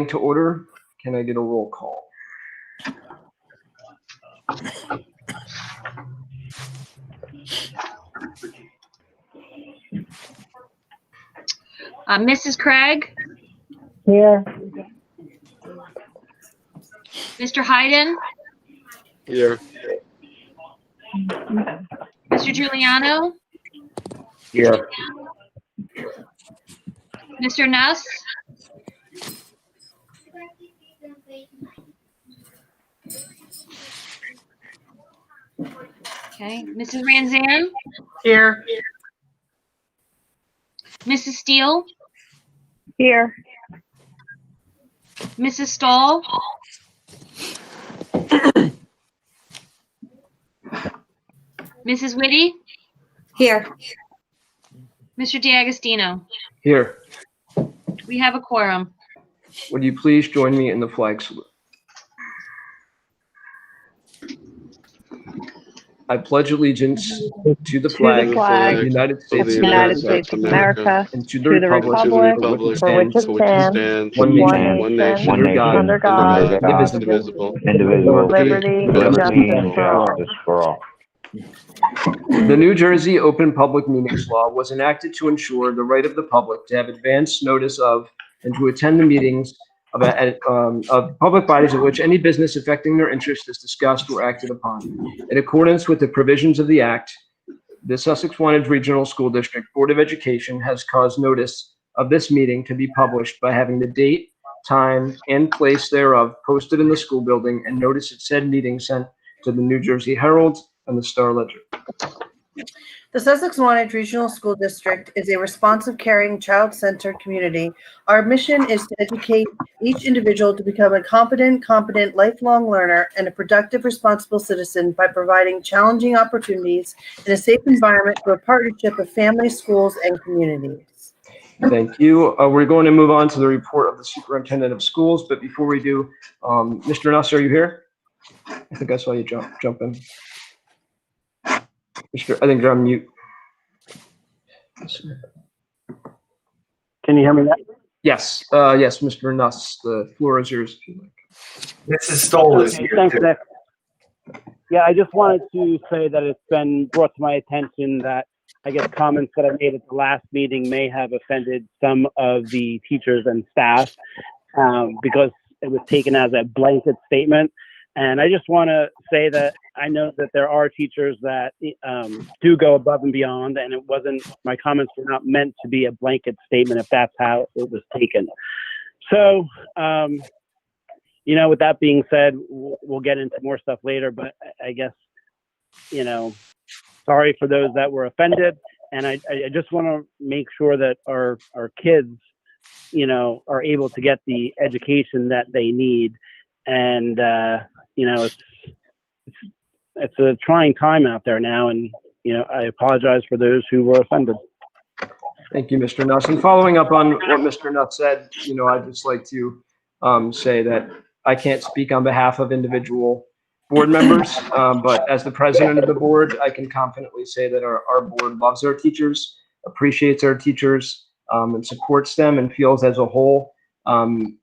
To order. Can I get a roll call? Mrs. Craig? Here. Mr. Hayden? Here. Mr. Giuliano? Here. Mr. Nuss? Okay. Mrs. Ranzan? Here. Mrs. Steele? Here. Mrs. Stahl? Mrs. Whitty? Here. Mr. D'Agostino? Here. We have a quorum. Would you please join me in the flag salute? I pledge allegiance to the flag of the United States of America, and to to the republic for which it stands, one one nation, nation, under God, indivisible, with liberty and justice for all. The New Jersey Open Public Meetings Law was enacted to ensure the right of the public to have advance notice of and to attend the meetings of public bodies at which any business affecting their interest is discussed or acted upon. In accordance with the provisions of the Act, the Sussex-Wantage Regional School District Board of Education has caused notice of this meeting to be published by having the date, time, and place thereof posted in the school building and notice of said meeting sent to the New Jersey Herald and the Star Ledger. The Sussex-Wantage Regional School District is a responsive, caring, child-centered community. Our mission is to educate each individual to become a competent, lifelong learner and a productive, responsible citizen by providing challenging opportunities in a safe environment through a partnership of families, schools, and communities. Thank you. We're going to move on to the report of the Superintendent of Schools, but before we do, Mr. Nuss, are you here? I think I saw you jump in. I think you're on mute. Can you hear me now? Yes, yes, Mr. Nuss, the floor is yours. Mrs. Stoll is here. Thanks, Nick. Yeah, I just wanted to say that it's been brought to my attention that I guess comments that I made at the last meeting may have offended some of the teachers and staff because it was taken as a blanket statement. And I just want to say that I know that there are teachers that do go above and beyond, and my comments were not meant to be a blanket statement if that's how it was taken. So, with that being said, we'll get into more stuff later, but I guess, sorry for those that were offended. And I just want to make sure that our kids, are able to get the education that they need. And, it's a trying time out there now. And, I apologize for those who were offended. Thank you, Mr. Nuss. And following up on what Mr. Nuss said, I'd just like to say that I can't speak on behalf of individual board members, but as the president of the board, I can confidently say that our board loves our teachers, appreciates our teachers, and supports them, and feels as a whole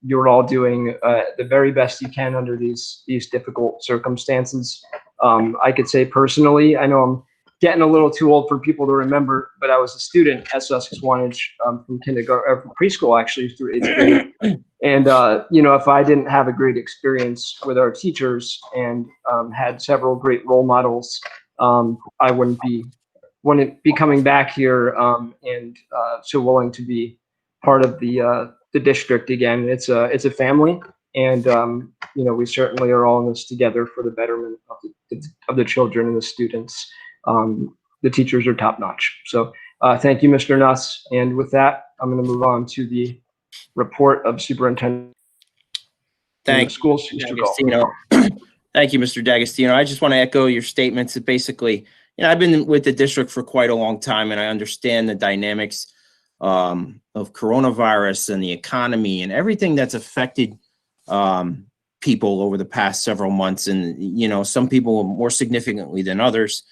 you're all doing the very best you can under these difficult circumstances. I could say personally, I know I'm getting a little too old for people to remember, but I was a student at Sussex-Wantage from kindergarten, preschool actually, through 8th grade. And if I didn't have a great experience with our teachers and had several great role models, I wouldn't be coming back here and so willing to be part of the district again. It's a family, and we certainly are all in this together for the betterment of the children and the students. The teachers are top notch. So thank you, Mr. Nuss. And with that, I'm going to move on to the report of Superintendent. Thanks, schools. Thank you, Mr. D'Agostino. I just want to echo your statements that basically, I've been with the district for quite a long time, and I understand the dynamics of coronavirus and the economy and everything that's affected people over the past several months. And, some people more significantly than others.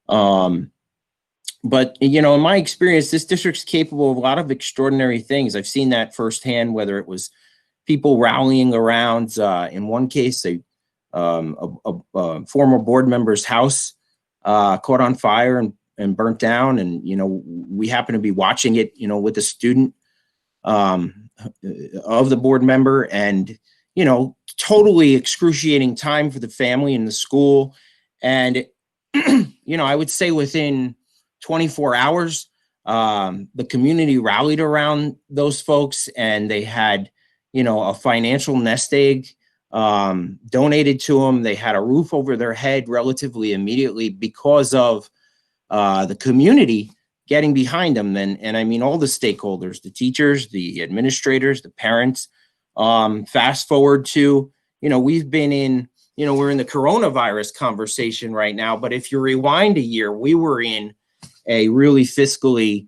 But, in my experience, this district's capable of a lot of extraordinary things. I've seen that firsthand, whether it was people rallying around, in one case, a former board member's house caught on fire and burnt down. And, we happen to be watching it, with a student of the board member, and, totally excruciating time for the family and the school. And, I would say within 24 hours, the community rallied around those folks, and they had, a financial nest egg donated to them. They had a roof over their head relatively immediately because of the community getting behind them. And I mean, all the stakeholders, the teachers, the administrators, the parents. Fast forward to, we've been in, we're in the coronavirus conversation right now, but if you rewind a year, we were in a really fiscally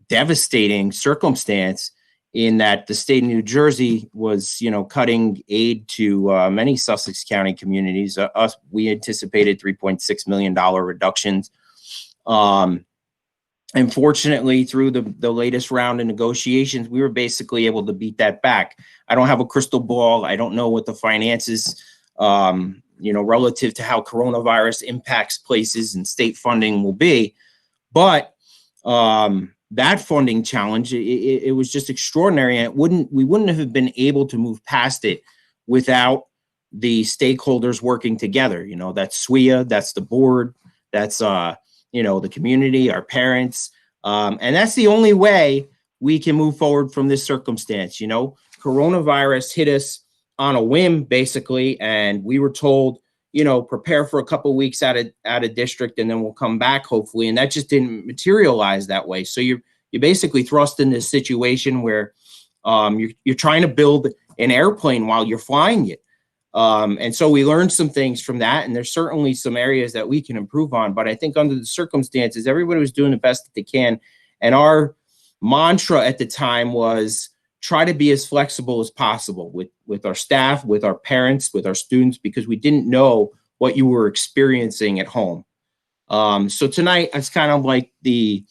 devastating circumstance, in that the state of New Jersey was, cutting aid to many Sussex County communities. We anticipated $3.6 million reductions. Unfortunately, through the latest round of negotiations, we were basically able to beat that back. I don't have a crystal ball. I don't know what the finances, relative to how coronavirus impacts places and state funding will be. But that funding challenge, it was just extraordinary. And we wouldn't have been able to move past it without the stakeholders working together. That's SWIA, that's the board, that's the community, our parents. And that's the only way we can move forward from this circumstance. Coronavirus hit us on a whim, basically, and we were told, prepare for a couple of weeks out of district, and then we'll come back, hopefully. And that just didn't materialize that way. So you're basically thrust in this situation where you're trying to build an airplane while you're flying it. And so we learned some things from that, and there's certainly some areas that we can improve on. But I think under the circumstances, everybody was doing the best that they can. And our mantra at the time was try to be as flexible as possible with our staff, with our parents, with our students, because we didn't know what you were experiencing at home. So tonight, it's kind of like the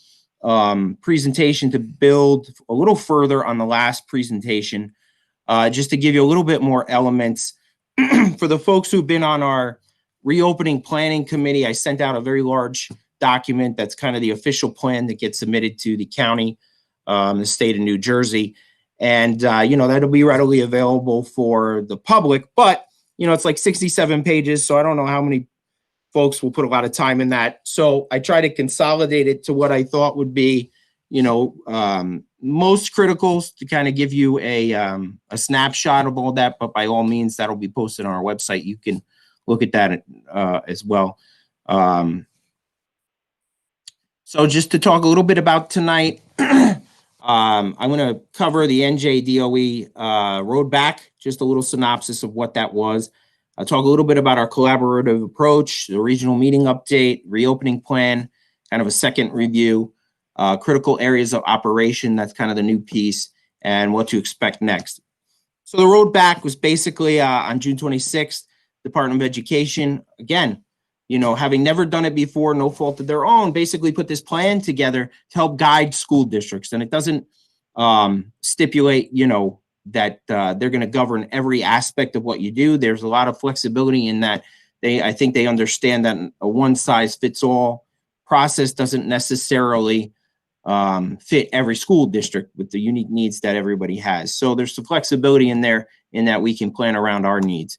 presentation to build a little further on the last presentation, just to give you a little bit more elements. For the folks who've been on our reopening planning committee, I sent out a very large document that's kind of the official plan that gets submitted to the county, the state of New Jersey. And, that'll be readily available for the public, but, it's like 67 pages. So I don't know how many folks will put a lot of time in that. So I try to consolidate it to what I thought would be, most critical, to kind of give you a snapshot of all that. But by all means, that'll be posted on our website. You can look at that as well. So just to talk a little bit about tonight, I'm going to cover the NJDOE road back, just a little synopsis of what that was. I'll talk a little bit about our collaborative approach, the regional meeting update, reopening plan, kind of a second review, critical areas of operation, that's kind of the new piece, and what to expect next. So the road back was basically on June 26th, Department of Education, again, having never done it before, no fault of their own, basically put this plan together to help guide school districts. And it doesn't stipulate, that they're going to govern every aspect of what you do. There's a lot of flexibility in that. I think they understand that a one-size-fits-all process doesn't necessarily fit every school district with the unique needs that everybody has. So there's some flexibility in there in that we can plan around our needs.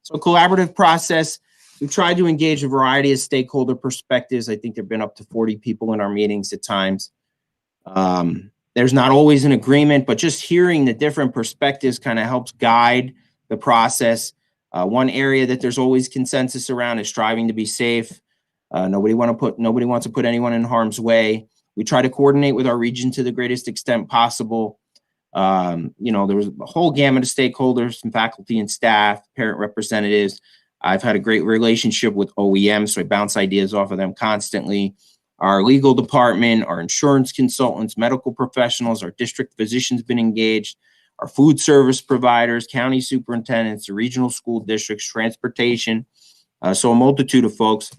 So collaborative process. We've tried to engage a variety of stakeholder perspectives. I think there've been up to 40 people in our meetings at times. There's not always an agreement, but just hearing the different perspectives kind of helps guide the process. One area that there's always consensus around is striving to be safe. Nobody wants to put anyone in harm's way. We try to coordinate with our region to the greatest extent possible. There was a whole gamut of stakeholders, from faculty and staff, parent representatives. I've had a great relationship with OEM, so I bounce ideas off of them constantly. Our legal department, our insurance consultants, medical professionals, our district physicians been engaged, our food service providers, county superintendents, regional school districts, transportation, so a multitude of folks.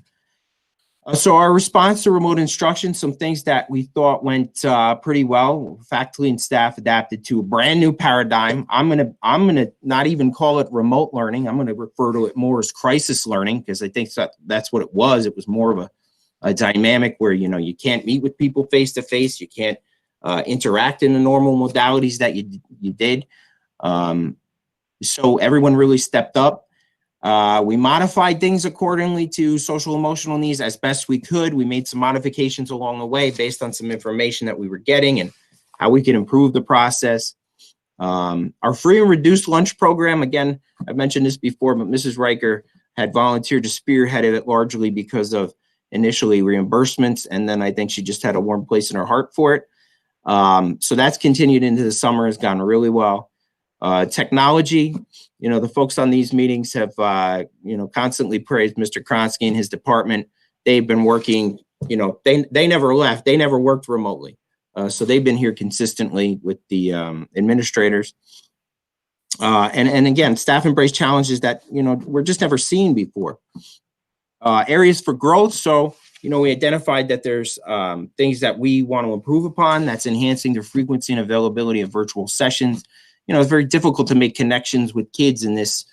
So our response to remote instruction, some things that we thought went pretty well. Faculty and staff adapted to a brand new paradigm. I'm gonna not even call it remote learning. I'm gonna refer to it more as crisis learning, because I think that's what it was. It was more of a dynamic where, you know, you can't meet with people face to face. You can't interact in the normal modalities that you did. So everyone really stepped up. We modified things accordingly to social emotional needs as best we could. We made some modifications along the way based on some information that we were getting and how we could improve the process. Our free and reduced lunch program, again, I've mentioned this before, but Mrs. Riker had volunteered to spearhead it largely because of initially reimbursements, and then I think she just had a warm place in her heart for it. So that's continued into the summer, has gone really well. Technology, you know, the folks on these meetings have, you know, constantly praised Mr. Kronsky and his department. They've been working, you know, they never left. They never worked remotely. So they've been here consistently with the administrators. And again, staff embrace challenges that, you know, we're just never seen before. Areas for growth. So, you know, we identified that there's things that we want to improve upon. That's enhancing the frequency and availability of virtual sessions. You know, it's very difficult to make connections with kids in this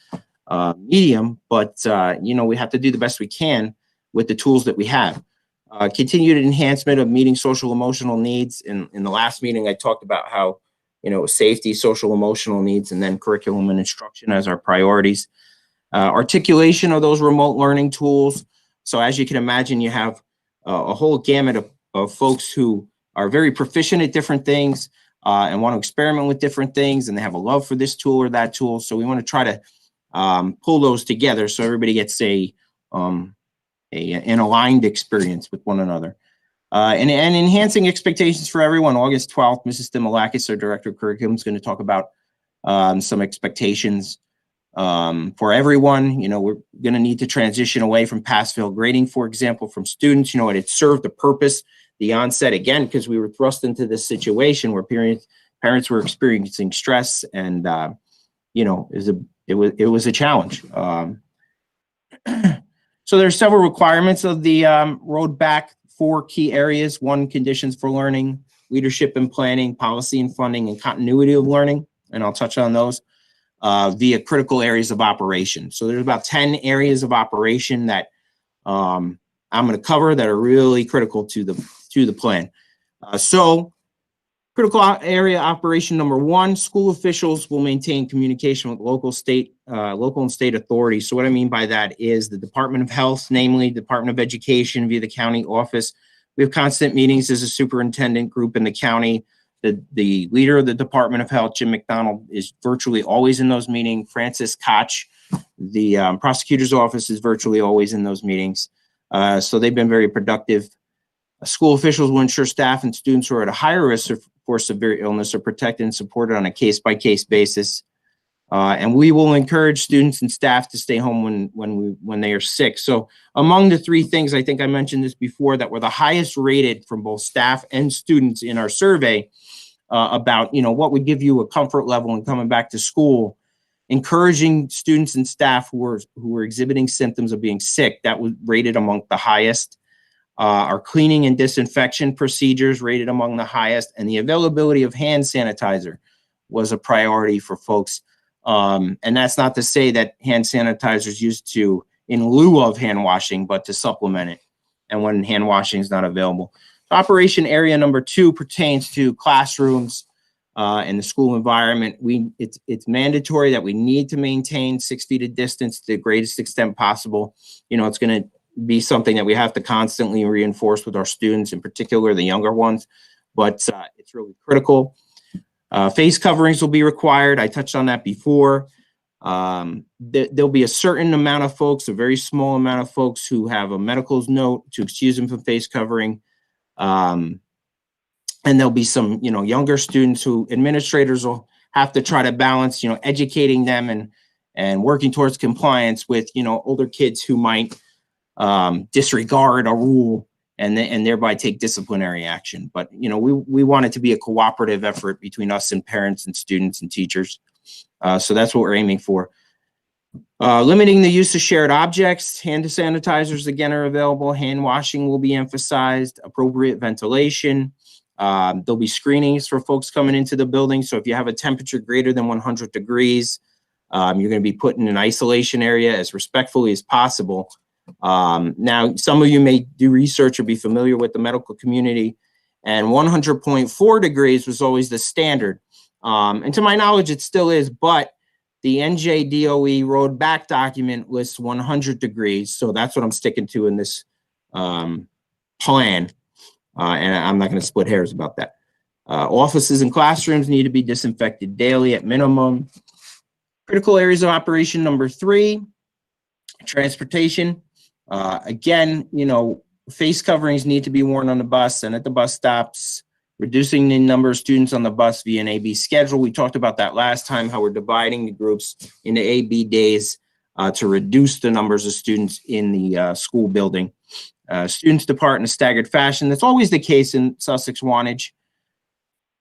medium, but, you know, we have to do the best we can with the tools that we have. Continued enhancement of meeting social emotional needs. In the last meeting, I talked about how, you know, safety, social emotional needs, and then curriculum and instruction as our priorities. Articulation of those remote learning tools. So as you can imagine, you have a whole gamut of folks who are very proficient at different things and want to experiment with different things, and they have a love for this tool or that tool. So we want to try to pull those together so everybody gets an aligned experience with one another. And enhancing expectations for everyone. August 12th, Mrs. Stimulakis, our Director of Curriculum, is going to talk about some expectations for everyone. You know, we're going to need to transition away from pass-fail grading, for example, from students. You know, it served a purpose, the onset, again, because we were thrust into this situation where parents were experiencing stress, and you know, it was a challenge. So there's several requirements of the road back. 4 key areas: 1, conditions for learning; leadership and planning; policy and funding; and continuity of learning. And I'll touch on those via critical areas of operation. So there's about 10 areas of operation that I'm going to cover that are really critical to the plan. So critical area operation number 1, school officials will maintain communication with local and state authorities. So what I mean by that is the Department of Health, namely Department of Education via the county office. We have constant meetings as a superintendent group in the county. The leader of the Department of Health, Jim McDonald, is virtually always in those meetings. Francis Koch, the prosecutor's office, is virtually always in those meetings. So they've been very productive. School officials will ensure staff and students who are at a higher risk for severe illness are protected and supported on a case-by-case basis. And we will encourage students and staff to stay home when they are sick. So among the 3 things, I think I mentioned this before, that were the highest rated from both staff and students in our survey about, you know, what would give you a comfort level in coming back to school, encouraging students and staff who were exhibiting symptoms of being sick, that was rated among the highest. Our cleaning and disinfection procedures rated among the highest, and the availability of hand sanitizer was a priority for folks. And that's not to say that hand sanitizer is used in lieu of hand washing, but to supplement it, and when hand washing is not available. Operation area number 2 pertains to classrooms and the school environment. It's mandatory that we need to maintain 6 feet of distance to the greatest extent possible. You know, it's going to be something that we have to constantly reinforce with our students, in particular the younger ones, but it's really critical. Face coverings will be required. I touched on that before. There'll be a certain amount of folks, a very small amount of folks, who have a medical's note to excuse them from face covering. And there'll be some, you know, younger students who administrators will have to try to balance, you know, educating them and working towards compliance with, you know, older kids who might disregard a rule and thereby take disciplinary action. But, you know, we want it to be a cooperative effort between us and parents and students and teachers. So that's what we're aiming for. Limiting the use of shared objects. Hand sanitizers, again, are available. Hand washing will be emphasized. Appropriate ventilation. There'll be screenings for folks coming into the building. So if you have a temperature greater than 100 degrees, you're going to be put in an isolation area as respectfully as possible. Now, some of you may do research or be familiar with the medical community, and 100.4 degrees was always the standard. And to my knowledge, it still is, but the NJDOE road back document lists 100 degrees. So that's what I'm sticking to in this plan. And I'm not going to split hairs about that. Offices and classrooms need to be disinfected daily at minimum. Critical areas of operation number 3, transportation. Again, face coverings need to be worn on the bus and at the bus stops. Reducing the number of students on the bus via an AB schedule. We talked about that last time, how we're dividing the groups into AB days to reduce the numbers of students in the school building. Students depart in a staggered fashion. That's always the case in Sussex-Wantage.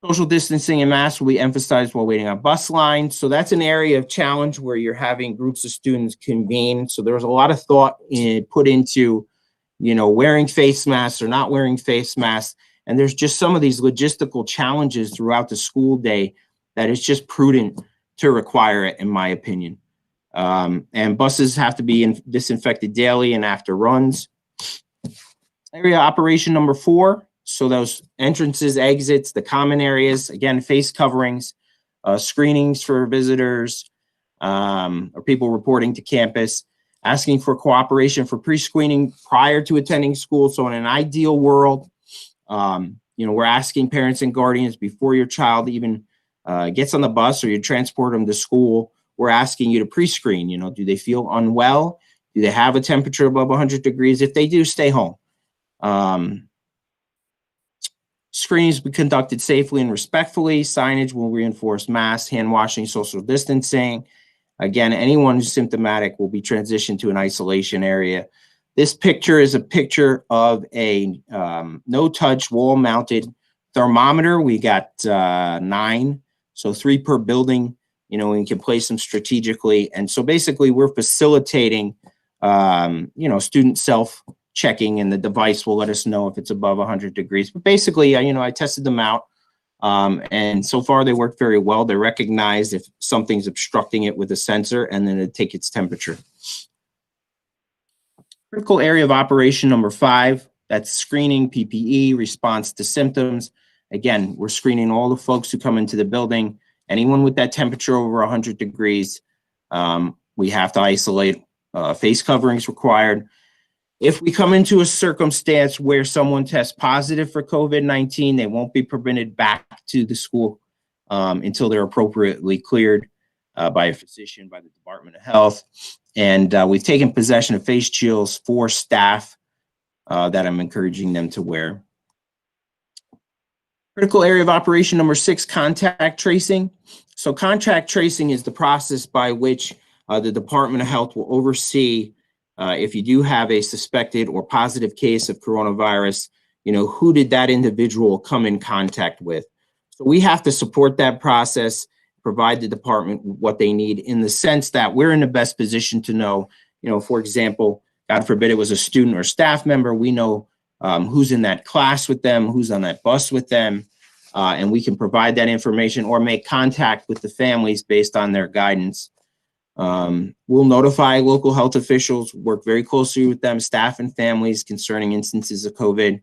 Social distancing and masks will be emphasized while waiting on bus lines. So that's an area of challenge where you're having groups of students convene. So there was a lot of thought put into, wearing face masks or not wearing face masks. And there's just some of these logistical challenges throughout the school day that it's just prudent to require it, in my opinion. And buses have to be disinfected daily and after runs. Area operation number 4. So those entrances, exits, the common areas, again, face coverings, screenings for visitors, or people reporting to campus, asking for cooperation for pre-screening prior to attending school. So in an ideal world, we're asking parents and guardians before your child even gets on the bus or you transport them to school, we're asking you to pre-screen. Do they feel unwell? Do they have a temperature above 100 degrees? If they do, stay home. Screenings will be conducted safely and respectfully. Signage will reinforce masks, hand washing, social distancing. Again, anyone who's symptomatic will be transitioned to an isolation area. This picture is a picture of a no-touch wall-mounted thermometer. We got 9, so 3 per building. We can place them strategically. And so basically we're facilitating, student self-checking, and the device will let us know if it's above 100 degrees. But basically, I tested them out, and so far they work very well. They recognize if something's obstructing it with a sensor, and then it take its temperature. Critical area of operation number 5, that's screening, PPE, response to symptoms. Again, we're screening all the folks who come into the building. Anyone with that temperature over 100 degrees, we have to isolate. Face coverings required. If we come into a circumstance where someone tests positive for COVID-19, they won't be permitted back to the school until they're appropriately cleared by a physician, by the Department of Health. And we've taken possession of face shields for staff that I'm encouraging them to wear. Critical area of operation number 6, contact tracing. So contact tracing is the process by which the Department of Health will oversee if you do have a suspected or positive case of coronavirus, who did that individual come in contact with? So we have to support that process, provide the department what they need, in the sense that we're in the best position to know, for example, God forbid it was a student or staff member, we know who's in that class with them, who's on that bus with them, and we can provide that information or make contact with the families based on their guidance. We'll notify local health officials, work very closely with them, staff and families concerning instances of COVID,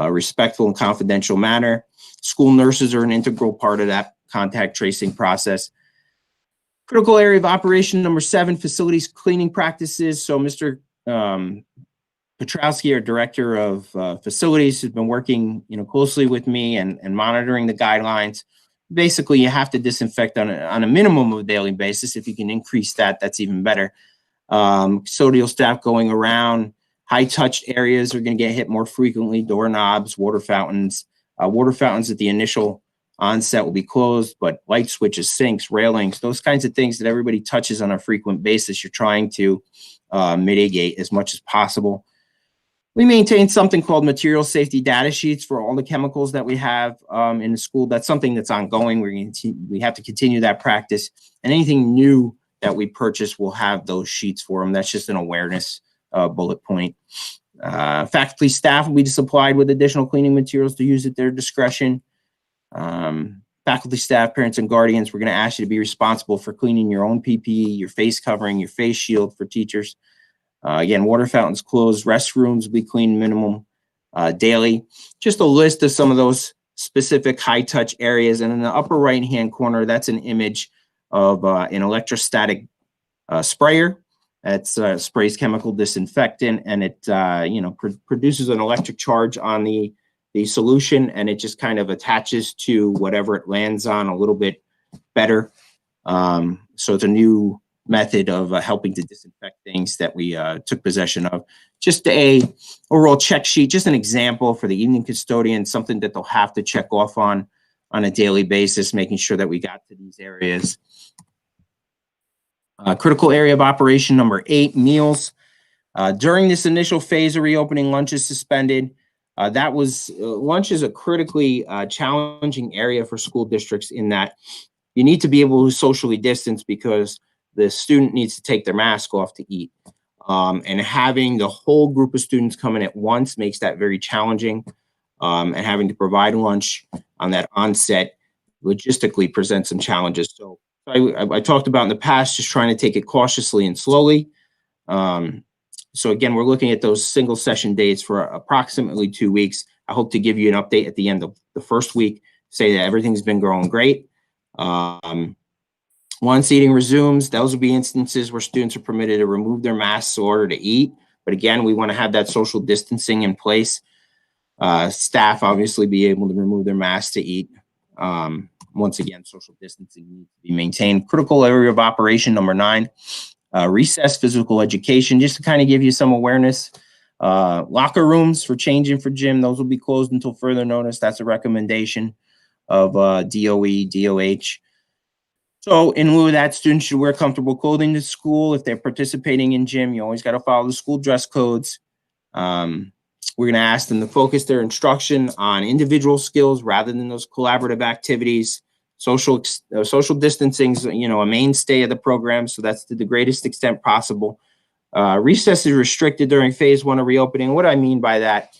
respectful and confidential manner. School nurses are an integral part of that contact tracing process. Critical area of operation number 7, facilities cleaning practices. So Mr. Petrowski, our director of facilities, has been working closely with me and monitoring the guidelines. Basically, you have to disinfect on a minimum of a daily basis. If you can increase that, that's even better. Custodial staff going around. High-touched areas are going to get hit more frequently. Doorknobs, water fountains. Water fountains at the initial onset will be closed, but light switches, sinks, railings, those kinds of things that everybody touches on a frequent basis, you're trying to mitigate as much as possible. We maintain something called material safety data sheets for all the chemicals that we have in the school. That's something that's ongoing. We have to continue that practice. And anything new that we purchase will have those sheets for them. That's just an awareness bullet point. Faculty staff will be supplied with additional cleaning materials to use at their discretion. Faculty staff, parents, and guardians, we're going to ask you to be responsible for cleaning your own PPE, your face covering, your face shield for teachers. Again, water fountains closed, restrooms will be cleaned minimum daily. Just a list of some of those specific high-touch areas. And in the upper right-hand corner, that's an image of an electrostatic sprayer. That sprays chemical disinfectant, and it produces an electric charge on the solution, and it just kind of attaches to whatever it lands on a little bit better. So it's a new method of helping to disinfect things that we took possession of. Just a overall check sheet, just an example for the evening custodian, something that they'll have to check off on a daily basis, making sure that we got to these areas. Critical area of operation number 8, meals. During this initial phase of reopening, lunch is suspended. Lunch is a critically challenging area for school districts in that you need to be able to socially distance because the student needs to take their mask off to eat. And having the whole group of students come in at once makes that very challenging. And having to provide lunch on that onset logistically presents some challenges. So I talked about in the past, just trying to take it cautiously and slowly. So again, we're looking at those single session dates for approximately 2 weeks. I hope to give you an update at the end of the first week, say that everything's been going great. Once eating resumes, those will be instances where students are permitted to remove their masks in order to eat. But again, we want to have that social distancing in place. Staff obviously be able to remove their masks to eat. Once again, social distancing needs to be maintained. Critical area of operation number 9, recess physical education, just to kind of give you some awareness. Locker rooms for changing for gym, those will be closed until further notice. That's a recommendation of DOE, DOH. So in lieu of that, students should wear comfortable clothing to school. If they're participating in gym, you always got to follow the school dress codes. We're going to ask them to focus their instruction on individual skills rather than those collaborative activities. Social distancing is, a mainstay of the program, so that's to the greatest extent possible. Recess is restricted during phase 1 of reopening. What I mean by that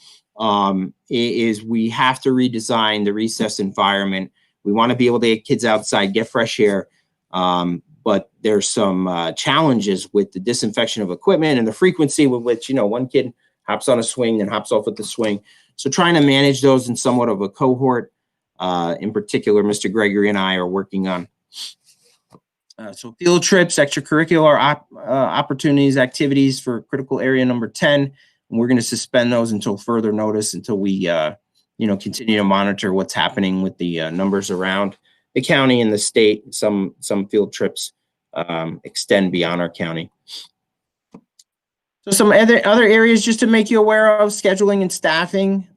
is we have to redesign the recess environment. We want to be able to get kids outside, get fresh air, but there's some challenges with the disinfection of equipment and the frequency with which, one kid hops on a swing and hops off with the swing. So trying to manage those in somewhat of a cohort. In particular, Mr. Gregory and I are working on. So field trips, extracurricular opportunities, activities for critical area number 10. And we're going to suspend those until further notice, until we, continue to monitor what's happening with the numbers around the county and the state. Some field trips extend beyond our county. So some other areas just to make you aware of: scheduling and staffing.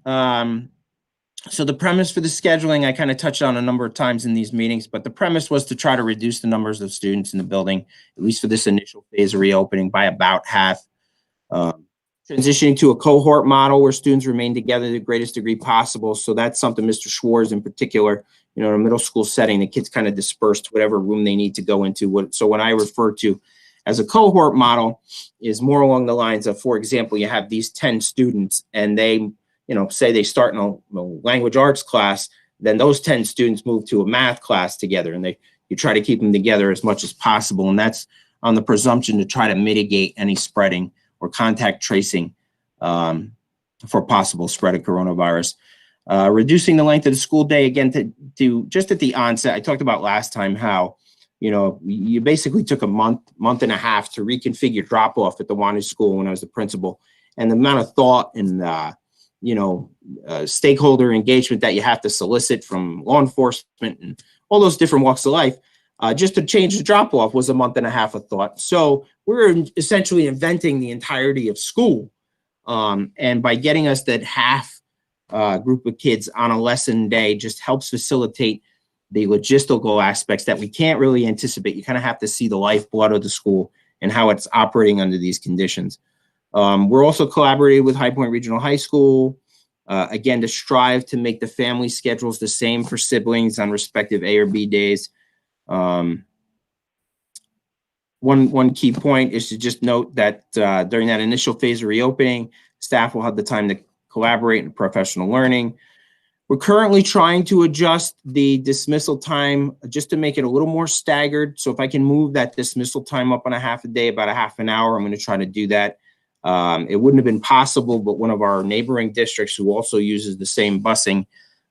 So the premise for the scheduling, I kind of touched on a number of times in these meetings, but the premise was to try to reduce the numbers of students in the building, at least for this initial phase of reopening, by about half. Transitioning to a cohort model where students remain together to the greatest degree possible. So that's something Mr. Schwartz in particular, in a middle school setting, the kids kind of disperse to whatever room they need to go into. So when I refer to as a cohort model is more along the lines of, for example, you have these 10 students and they, say they start in a language arts class, then those 10 students move to a math class together, and you try to keep them together as much as possible. And that's on the presumption to try to mitigate any spreading or contact tracing for possible spread of coronavirus. Reducing the length of the school day, again, to just at the onset, I talked about last time how, you basically took a month and a half to reconfigure drop-off at the Wantage School when I was the principal, and the amount of thought and stakeholder engagement that you have to solicit from law enforcement and all those different walks of life, just to change the drop-off was a month and a half of thought. So we're essentially inventing the entirety of school. And by getting us that half group of kids on a lesson day just helps facilitate the logistical aspects that we can't really anticipate. You kind of have to see the lifeblood of the school and how it's operating under these conditions. We're also collaborating with High Point Regional High School, again, to strive to make the family schedules the same for siblings on respective A or B days. One one key point is to just note that during that initial phase of reopening, staff will have the time to collaborate in professional learning. We're currently trying to adjust the dismissal time just to make it a little more staggered. So if I can move that dismissal time up on a half a day, about a half an hour, I'm going to try to do that. It wouldn't have been possible, but one of our neighboring districts who also uses the same busing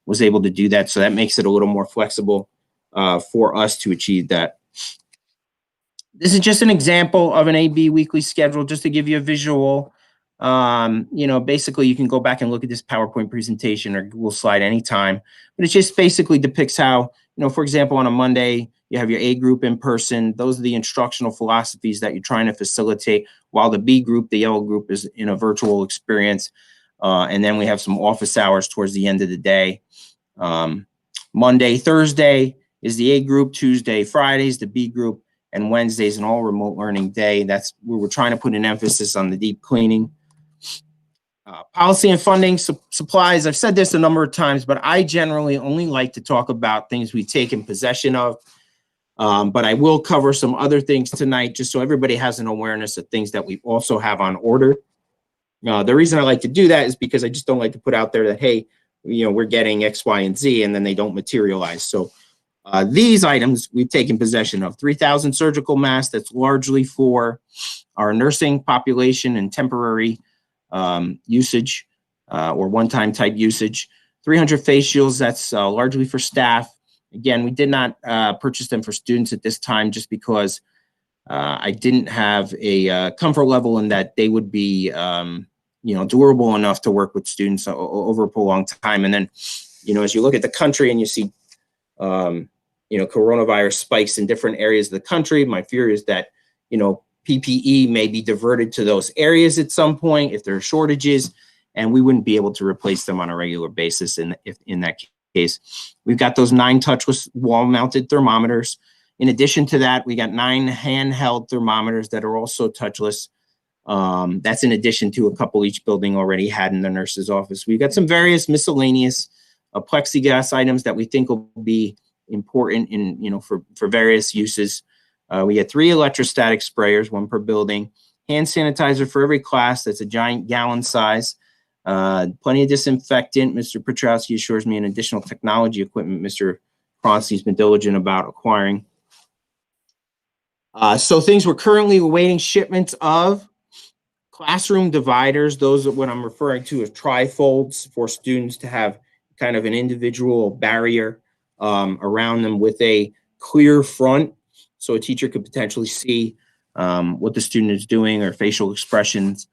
was able to do that. So that makes it a little more flexible for us to achieve that. This is just an example of an AB weekly schedule, just to give you a visual. Basically you can go back and look at this PowerPoint presentation or Google slide anytime, but it just basically depicts how, for example, on a Monday, you have your A group in person. Those are the instructional philosophies that you're trying to facilitate, while the B group, the yellow group, is in a virtual experience. And then we have some office hours towards the end of the day. Monday, Thursday is the A group, Tuesday, Fridays, the B group, and Wednesday's an all remote learning day. That's where we're trying to put an emphasis on the deep cleaning. Policy and funding supplies. I've said this a number of times, but I generally only like to talk about things we take in possession of. But I will cover some other things tonight, just so everybody has an awareness of things that we also have on order. The reason I like to do that is because I just don't like to put out there that, hey, we're getting X, Y, and Z, and then they don't materialize. So these items we've taken possession of: 3,000 surgical masks. That's largely for our nursing population and temporary usage or one-time type usage. 300 face shields. That's largely for staff. Again, we did not purchase them for students at this time, just because I didn't have a comfort level in that they would be durable enough to work with students over a prolonged time. And then, as you look at the country and you see coronavirus spikes in different areas of the country, my fear is that, PPE may be diverted to those areas at some point if there are shortages, and we wouldn't be able to replace them on a regular basis in that case. We've got those 9 touchless wall-mounted thermometers. In addition to that, we got 9 handheld thermometers that are also touchless. That's in addition to a couple each building already had in the nurse's office. We've got some various miscellaneous plexiglass items that we think will be important in for various uses. We get 3 electrostatic sprayers, 1 per building. Hand sanitizer for every class. That's a giant gallon size. Plenty of disinfectant. Mr. Petrowski assures me, an additional technology equipment Mr. Kronstein has been diligent about acquiring. So things we're currently awaiting shipments of: classroom dividers. Those are what I'm referring to as trifolds, for students to have kind of an individual barrier around them with a clear front, so a teacher could potentially see what the student is doing or facial expressions.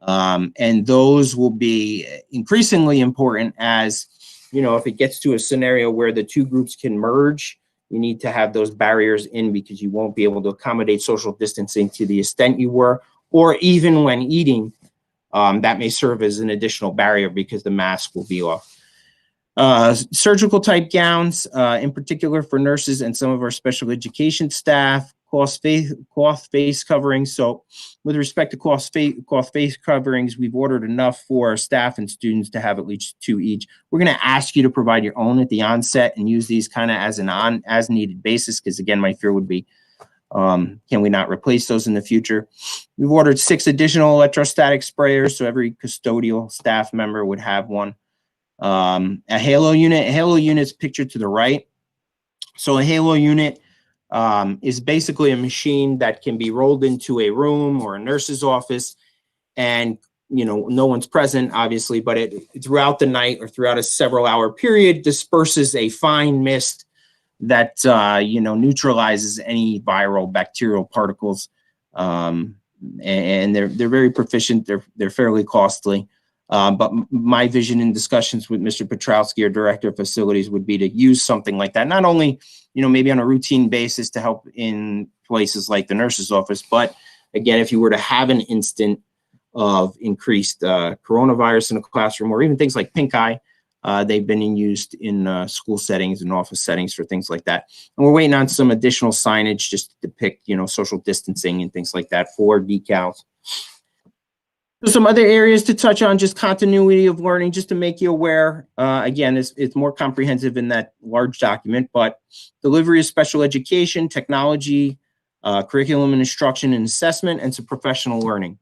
And those will be increasingly important as, if it gets to a scenario where the 2 groups can merge, you need to have those barriers in, because you won't be able to accommodate social distancing to the extent you were, or even when eating, that may serve as an additional barrier because the mask will be off. Surgical type gowns, in particular for nurses and some of our special education staff. Cloth face coverings. So with respect to cloth face coverings, we've ordered enough for our staff and students to have at least 2 each. We're going to ask you to provide your own at the onset and use these kind of as an as needed basis, because again, my fear would be, can we not replace those in the future? We've ordered 6 additional electrostatic sprayers, so every custodial staff member would have one. A halo unit. A halo unit is pictured to the right. So a halo unit is basically a machine that can be rolled into a room or a nurse's office, and no one's present, obviously, but it throughout the night or throughout a several-hour period disperses a fine mist that neutralizes any viral bacterial particles, and they're very proficient. They're fairly costly. But my vision in discussions with Mr. Petrowski, our director of facilities, would be to use something like that, not only, maybe on a routine basis to help in places like the nurse's office, but again, if you were to have an instant of increased coronavirus in a classroom, or even things like pink eye, they've been used in school settings and office settings for things like that. And we're waiting on some additional signage just to depict, social distancing and things like that for decals. Some other areas to touch on, just continuity of learning, just to make you aware. Again, it's more comprehensive in that large document, but delivery of special education, technology, curriculum and instruction and assessment, and some professional learning.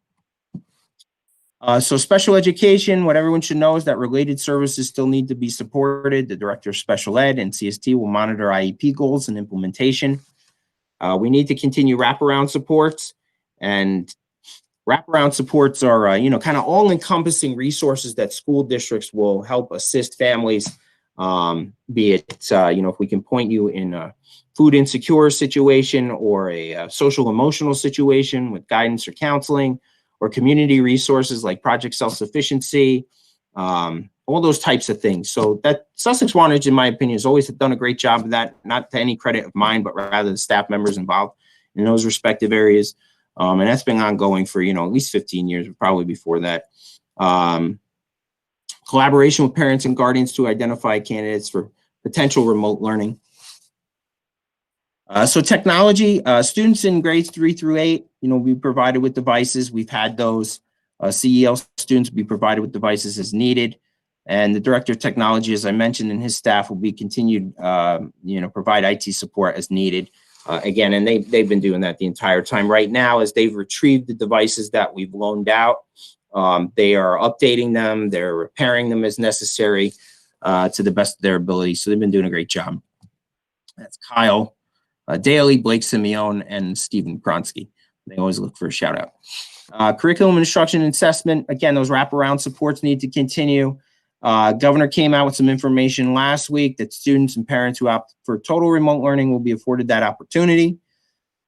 So special education, what everyone should know is that related services still need to be supported. The Director of Special Ed and CST will monitor IEP goals and implementation. We need to continue wraparound supports, and wraparound supports are, kind of all-encompassing resources that school districts will help assist families, be it, if we can point you in a food insecure situation or a social emotional situation with guidance or counseling, or community resources like Project Self-Sufficiency, all those types of things. So that Sussex-Wantage, in my opinion, has always done a great job of that, not to any credit of mine, but rather the staff members involved in those respective areas. And that's been ongoing for, at least 15 years, probably before that. Collaboration with parents and guardians to identify candidates for potential remote learning. So technology, students in grades 3 through 8, be provided with devices. We've had those. CEL students be provided with devices as needed. And the Director of Technology, as I mentioned, and his staff will be continued, provide IT support as needed. Again, and they've been doing that the entire time. Right now, as they've retrieved the devices that we've loaned out, they are updating them, they're repairing them as necessary to the best of their ability. So they've been doing a great job. That's Kyle Daly, Blake Simeone, and Stephen Kronsky. They always look for a shout out. Curriculum instruction and assessment. Again, those wraparound supports need to continue. Governor came out with some information last week that students and parents who opt for total remote learning will be afforded that opportunity.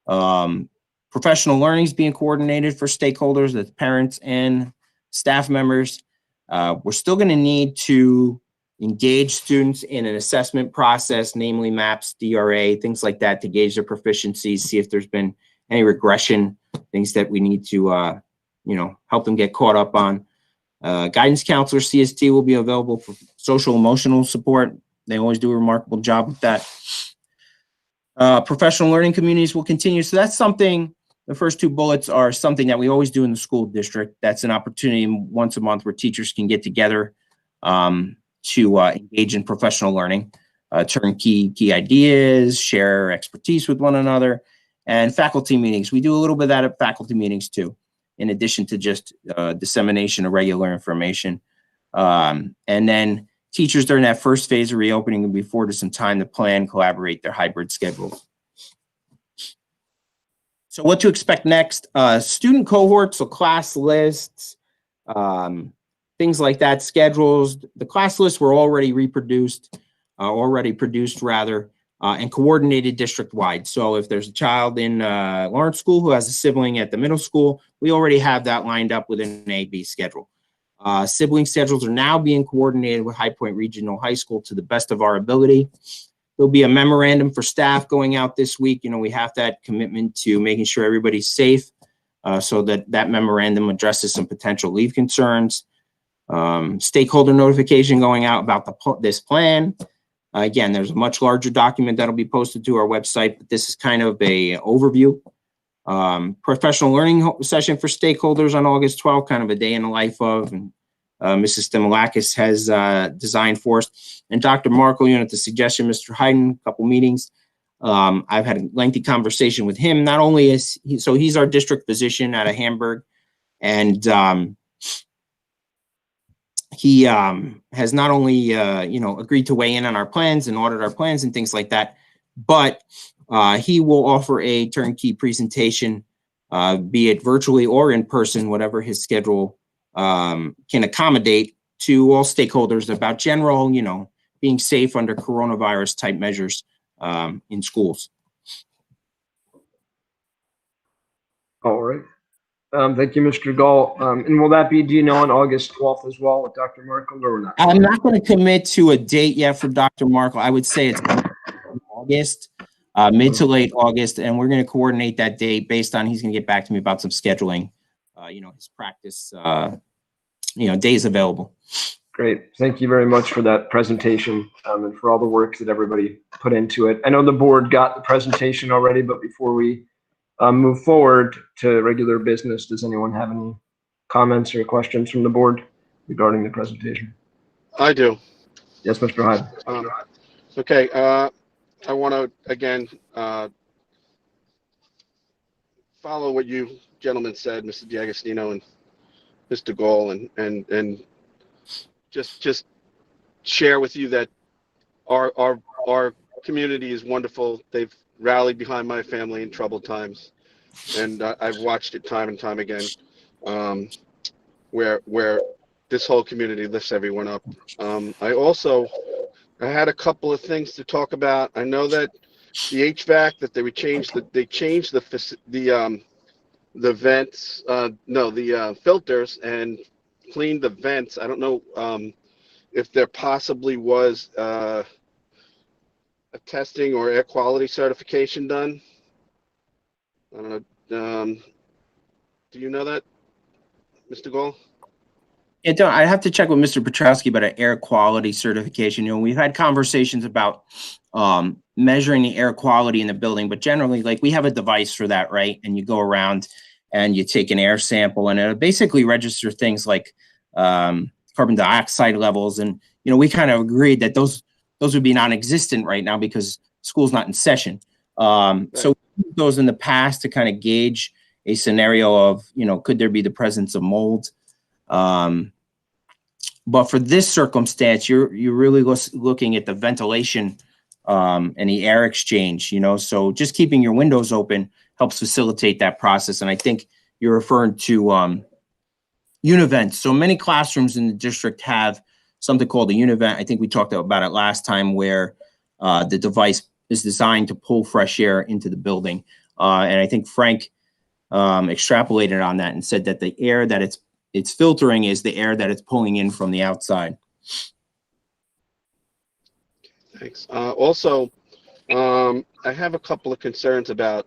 Professional learning is being coordinated for stakeholders, that's parents and staff members. We're still going to need to engage students in an assessment process, namely MAPS, DRA, things like that, to gauge their proficiencies, see if there's been any regression, things that we need to, help them get caught up on. Guidance counselor, CST, will be available for social emotional support. They always do a remarkable job with that. Professional learning communities will continue. So that's something, the first two bullets are something that we always do in the school district. That's an opportunity once a month where teachers can get together to engage in professional learning, turn key ideas, share expertise with one another, and faculty meetings. We do a little bit of that at faculty meetings too, in addition to just dissemination of regular information. And then teachers during that first phase of reopening will be afforded some time to plan, collaborate their hybrid schedules. So what to expect next? Student cohorts, so class lists, things like that, schedules. The class lists were already produced, and coordinated district-wide. So if there's a child in Lawrence School who has a sibling at the middle school, we already have that lined up with an A-B schedule. Sibling schedules are now being coordinated with High Point Regional High School to the best of our ability. There'll be a memorandum for staff going out this week. We have that commitment to making sure everybody's safe, so that memorandum addresses some potential leave concerns. Stakeholder notification going out about this plan. Again, there's a much larger document that'll be posted to our website, but this is kind of a overview. Professional learning session for stakeholders on August 12th, kind of a day in the life of, and Mrs. Stimulakis has designed for us. And Dr. Markle, at the suggestion of Mr. Hayden, a couple meetings. I've had a lengthy conversation with him. Not only is he's our district physician out of Hamburg, and he has not only agreed to weigh in on our plans and audit our plans and things like that, but he will offer a turnkey presentation, be it virtually or in person, whatever his schedule can accommodate, to all stakeholders about general, being safe under coronavirus type measures in schools. All right. Thank you, Mr. Gall. And will that be, do you know, on August 12th as well with Dr. Markle, or not? I'm not going to commit to a date yet for Dr. Markle. I would say it's August, mid to late August, and we're going to coordinate that date based on, he's going to get back to me about some scheduling, his practice, days available. Great. Thank you very much for that presentation, and for all the work that everybody put into it. I know the board got the presentation already, but before we move forward to regular business, does anyone have any comments or questions from the board regarding the presentation? I do. Yes, Mr. Hyde. Okay. I want to, again, follow what you gentlemen said, Mr. D'Agostino and Mr. Gall, and just share with you that our community is wonderful. They've rallied behind my family in troubled times, and I've watched it time and time again, where this whole community lifts everyone up. I had a couple of things to talk about. I know that the HVAC that they changed the vents, the filters, and cleaned the vents. I don't know if there possibly was a testing or air quality certification done. I don't know. Do you know that, Mr. Gall? I have to check with Mr. Petrowski about an air quality certification. You know, we've had conversations about measuring the air quality in the building, but generally, like, we have a device for that, right? And you go around and you take an air sample, and it'll basically register things like carbon dioxide levels. And, you know, we kind of agreed that those would be non-existent right now because school's not in session. So those in the past to kind of gauge a scenario of, you know, could there be the presence of mold? But for this circumstance, you're really looking at the ventilation and the air exchange, you know, so just keeping your windows open helps facilitate that process. And I think you're referring to univents. So many classrooms in the district have something called a univent. I think we talked about it last time, where the device is designed to pull fresh air into the building. And I think Frank extrapolated on that and said that the air that it's filtering is the air that it's pulling in from the outside. Thanks. Also, I have a couple of concerns about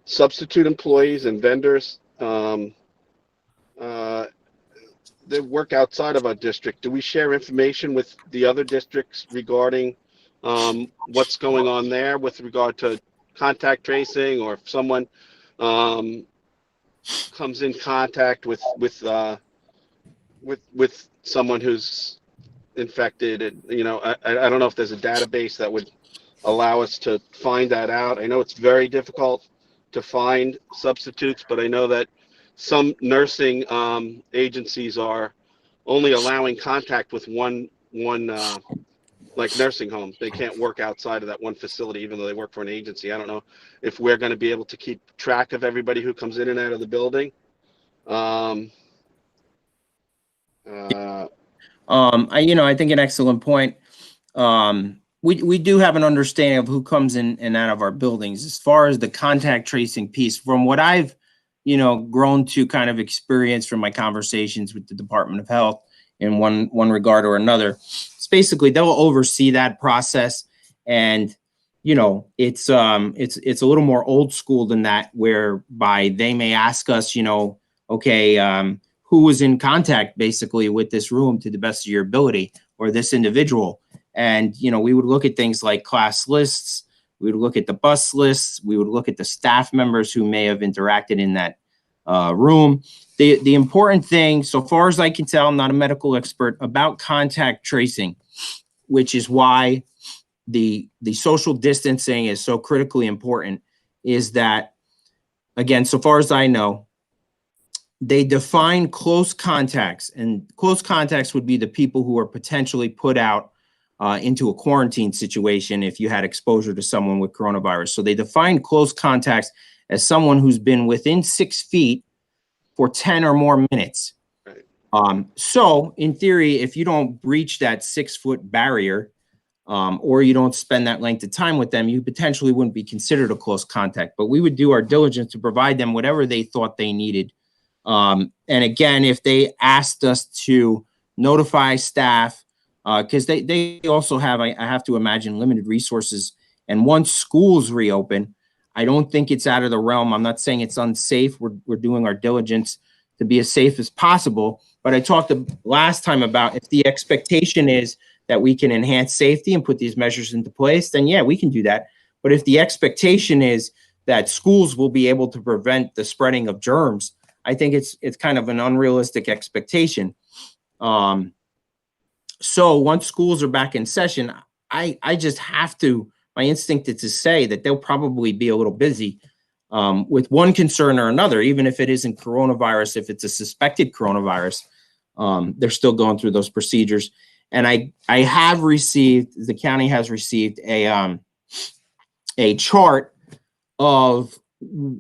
substitute employees and vendors that work outside of our district. Do we share information with the other districts regarding what's going on there with regard to contact tracing, or if someone comes in contact with someone who's infected? And, you know, I don't know if there's a database that would allow us to find that out. I know it's very difficult to find substitutes, but I know that some nursing agencies are only allowing contact with one like nursing home. They can't work outside of that one facility, even though they work for an agency. I don't know if we're going to be able to keep track of everybody who comes in and out of the building. I think an excellent point. We do have an understanding of who comes in and out of our buildings. As far as the contact tracing piece, from what I've, grown to kind of experience from my conversations with the Department of Health in one regard or another, it's basically they'll oversee that process. And, it's a little more old school than that, whereby they may ask us, okay, who was in contact basically with this room to the best of your ability, or this individual. And, we would look at things like class lists. We would look at the bus lists. We would look at the staff members who may have interacted in that room. The important thing, so far as I can tell, I'm not a medical expert, about contact tracing, which is why the social distancing is so critically important, is that, again, so far as I know, they define close contacts, and close contacts would be the people who are potentially put out into a quarantine situation if you had exposure to someone with coronavirus. So they define close contacts as someone who's been within 6 feet for 10 or more minutes. Right. So in theory, if you don't breach that 6-foot barrier, or you don't spend that length of time with them, you potentially wouldn't be considered a close contact. But we would do our diligence to provide them whatever they thought they needed. And again, if they asked us to notify staff, because they also have, I have to imagine, limited resources. And once schools reopen, I don't think it's out of the realm. I'm not saying it's unsafe. We're doing our diligence to be as safe as possible. But I talked last time about, if the expectation is that we can enhance safety and put these measures into place, then yeah, we can do that. But if the expectation is that schools will be able to prevent the spreading of germs, I think it's kind of an unrealistic expectation. So once schools are back in session, I just have to, my instinct is to say that they'll probably be a little busy. with one concern or another, even if it isn't coronavirus, if it's a suspected coronavirus, they're still going through those procedures. And I have received, the county has received a chart of,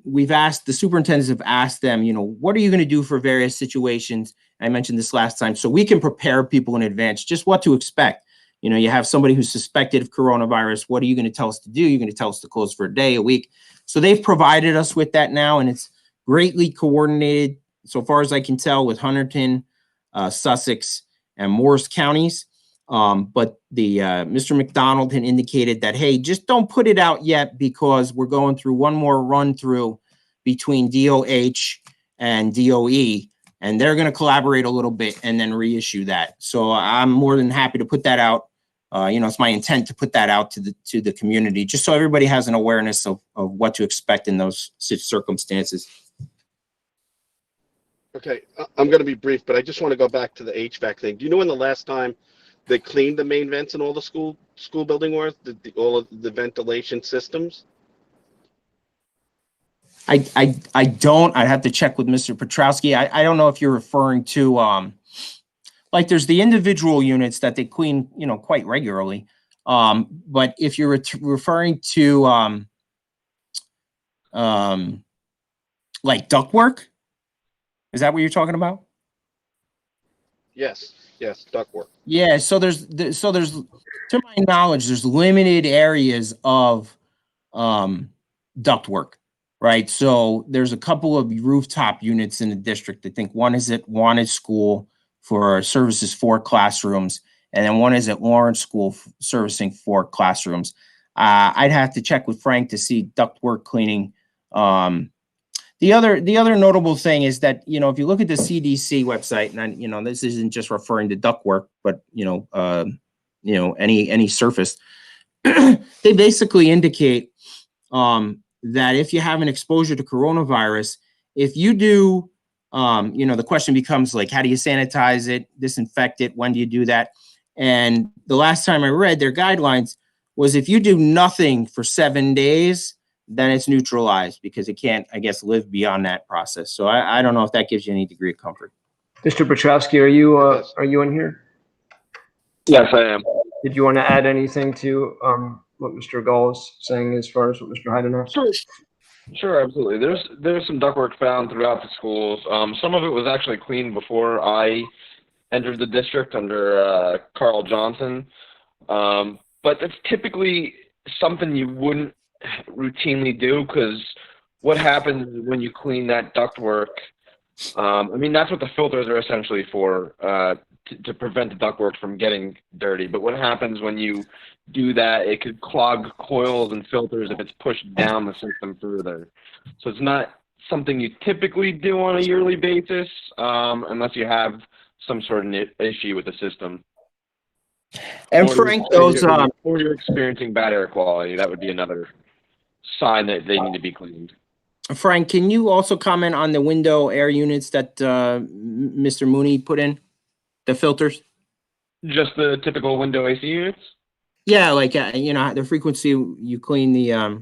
we've asked, the superintendents have asked them, you know, what are you going to do for various situations? I mentioned this last time, so we can prepare people in advance, just what to expect. You know, you have somebody who's suspected of coronavirus. What are you going to tell us to do? You're going to tell us to close for a day, a week. So they've provided us with that now, and it's greatly coordinated, so far as I can tell, with Hunterdon, Sussex, and Morris counties. But the Mr. McDonald had indicated that, hey, just don't put it out yet because we're going through one more run through between DOH and DOE, and they're going to collaborate a little bit and then reissue that. So I'm more than happy to put that out. You know, it's my intent to put that out to the community, just so everybody has an awareness of what to expect in those circumstances. Okay, I'm going to be brief, but I just want to go back to the HVAC thing. Do you know when the last time they cleaned the main vents in all the school building was, all of the ventilation systems? I don't. I'd have to check with Mr. Petrowski. I don't know if you're referring to like there's the individual units that they clean, you know, quite regularly. But if you're referring to like ductwork, is that what you're talking about? Yes, ductwork. Yeah, so there's to my knowledge, there's limited areas of ductwork, right? So there's a couple of rooftop units in the district. I think one is at Wantage School for services 4 classrooms, and then one is at Lawrence School servicing 4 classrooms. I'd have to check with Frank to see ductwork cleaning. The other notable thing is that, you know, if you look at the CDC website, and you know, this isn't just referring to ductwork, but you know, any surface, they basically indicate that if you have an exposure to coronavirus, if you do, you know, the question becomes like, how do you sanitize it, disinfect it? When do you do that? And the last time I read their guidelines was if you do nothing for 7 days, then it's neutralized because it can't, I guess, live beyond that process. So I don't know if that gives you any degree of comfort. Mr. Petrowski, are you in here? Yes, I am. Did you want to add anything to what Mr. Gall is saying as far as what Mr. Hayden asked? Sure, absolutely. There's some ductwork found throughout the schools. Some of it was actually cleaned before I entered the district under Carl Johnson. But that's typically something you wouldn't routinely do, because what happens when you clean that ductwork, I mean, that's what the filters are essentially for, to prevent the ductwork from getting dirty. But what happens when you do that, it could clog coils and filters if it's pushed down the system further. So it's not something you typically do on a yearly basis, unless you have some sort of issue with the system. And Frank, those or you're experiencing bad air quality, that would be another sign that they need to be cleaned. Frank, can you also comment on the window air units that Mr. Mooney put in, the filters? Just the typical window AC units? Yeah, like you know, the frequency you clean the.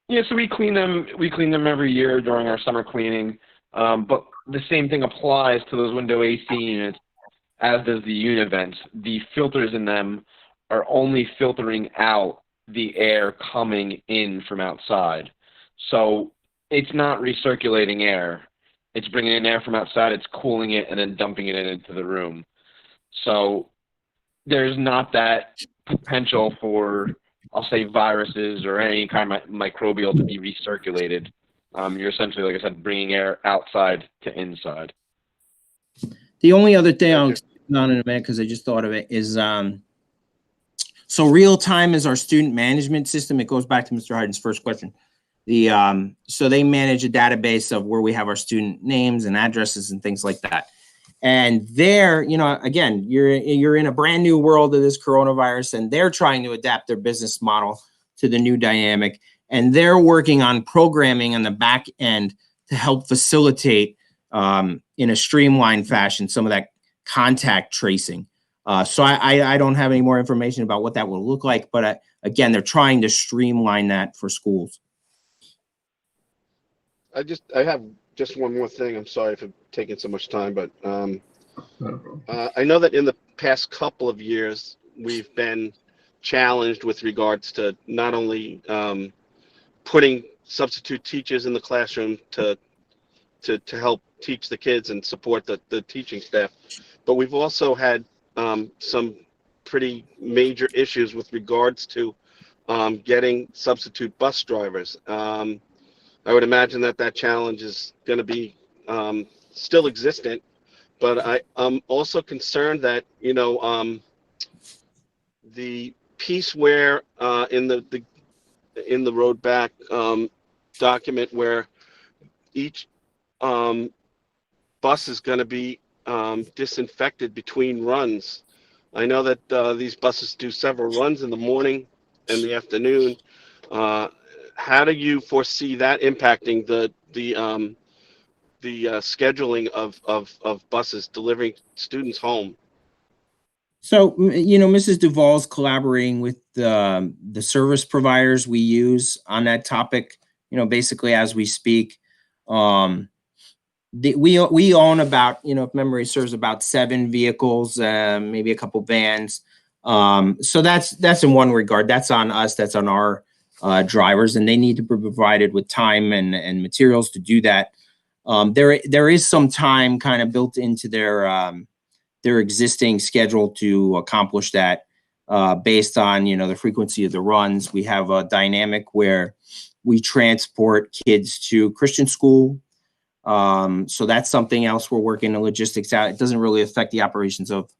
Yeah, so we clean them. We clean them every year during our summer cleaning. But the same thing applies to those window AC units as does the univents. The filters in them are only filtering out the air coming in from outside. So it's not recirculating air. It's bringing in air from outside, it's cooling it, and then dumping it into the room. So there's not that potential for, I'll say, viruses or any kind of microbial to be recirculated. You're essentially, like I said, bringing air outside to inside. The only other thing I'll expand on in a minute, because I just thought of it, is so real time is our student management system. It goes back to Mr. Hyden's first question. So they manage a database of where we have our student names and addresses and things like that. And there, you know, again, you're in a brand new world of this coronavirus, and they're trying to adapt their business model to the new dynamic. And they're working on programming on the back end to help facilitate in a streamlined fashion some of that contact tracing. So I don't have any more information about what that will look like, but again, they're trying to streamline that for schools. I have just one more thing. I'm sorry for taking so much time, but I know that in the past couple of years, we've been challenged with regards to not only putting substitute teachers in the classroom to help teach the kids and support the teaching staff, but we've also had some pretty major issues with regards to getting substitute bus drivers. I would imagine that challenge is going to be still existent, but I'm also concerned that, the piece where in the road back document where each bus is going to be disinfected between runs. I know that these buses do several runs in the morning and the afternoon. How do you foresee that impacting the scheduling of buses delivering students home? So, Mrs. Duval's collaborating with the service providers we use on that topic, basically as we speak. We own about, if memory serves, about 7 vehicles, maybe a couple vans. So that's in one regard. That's on us. That's on our drivers, and they need to be provided with time and materials to do that. There is some time kind of built into their existing schedule to accomplish that based on, the frequency of the runs. We have a dynamic where we transport kids to Christian school. So that's something else we're working the logistics out. It doesn't really affect the operations of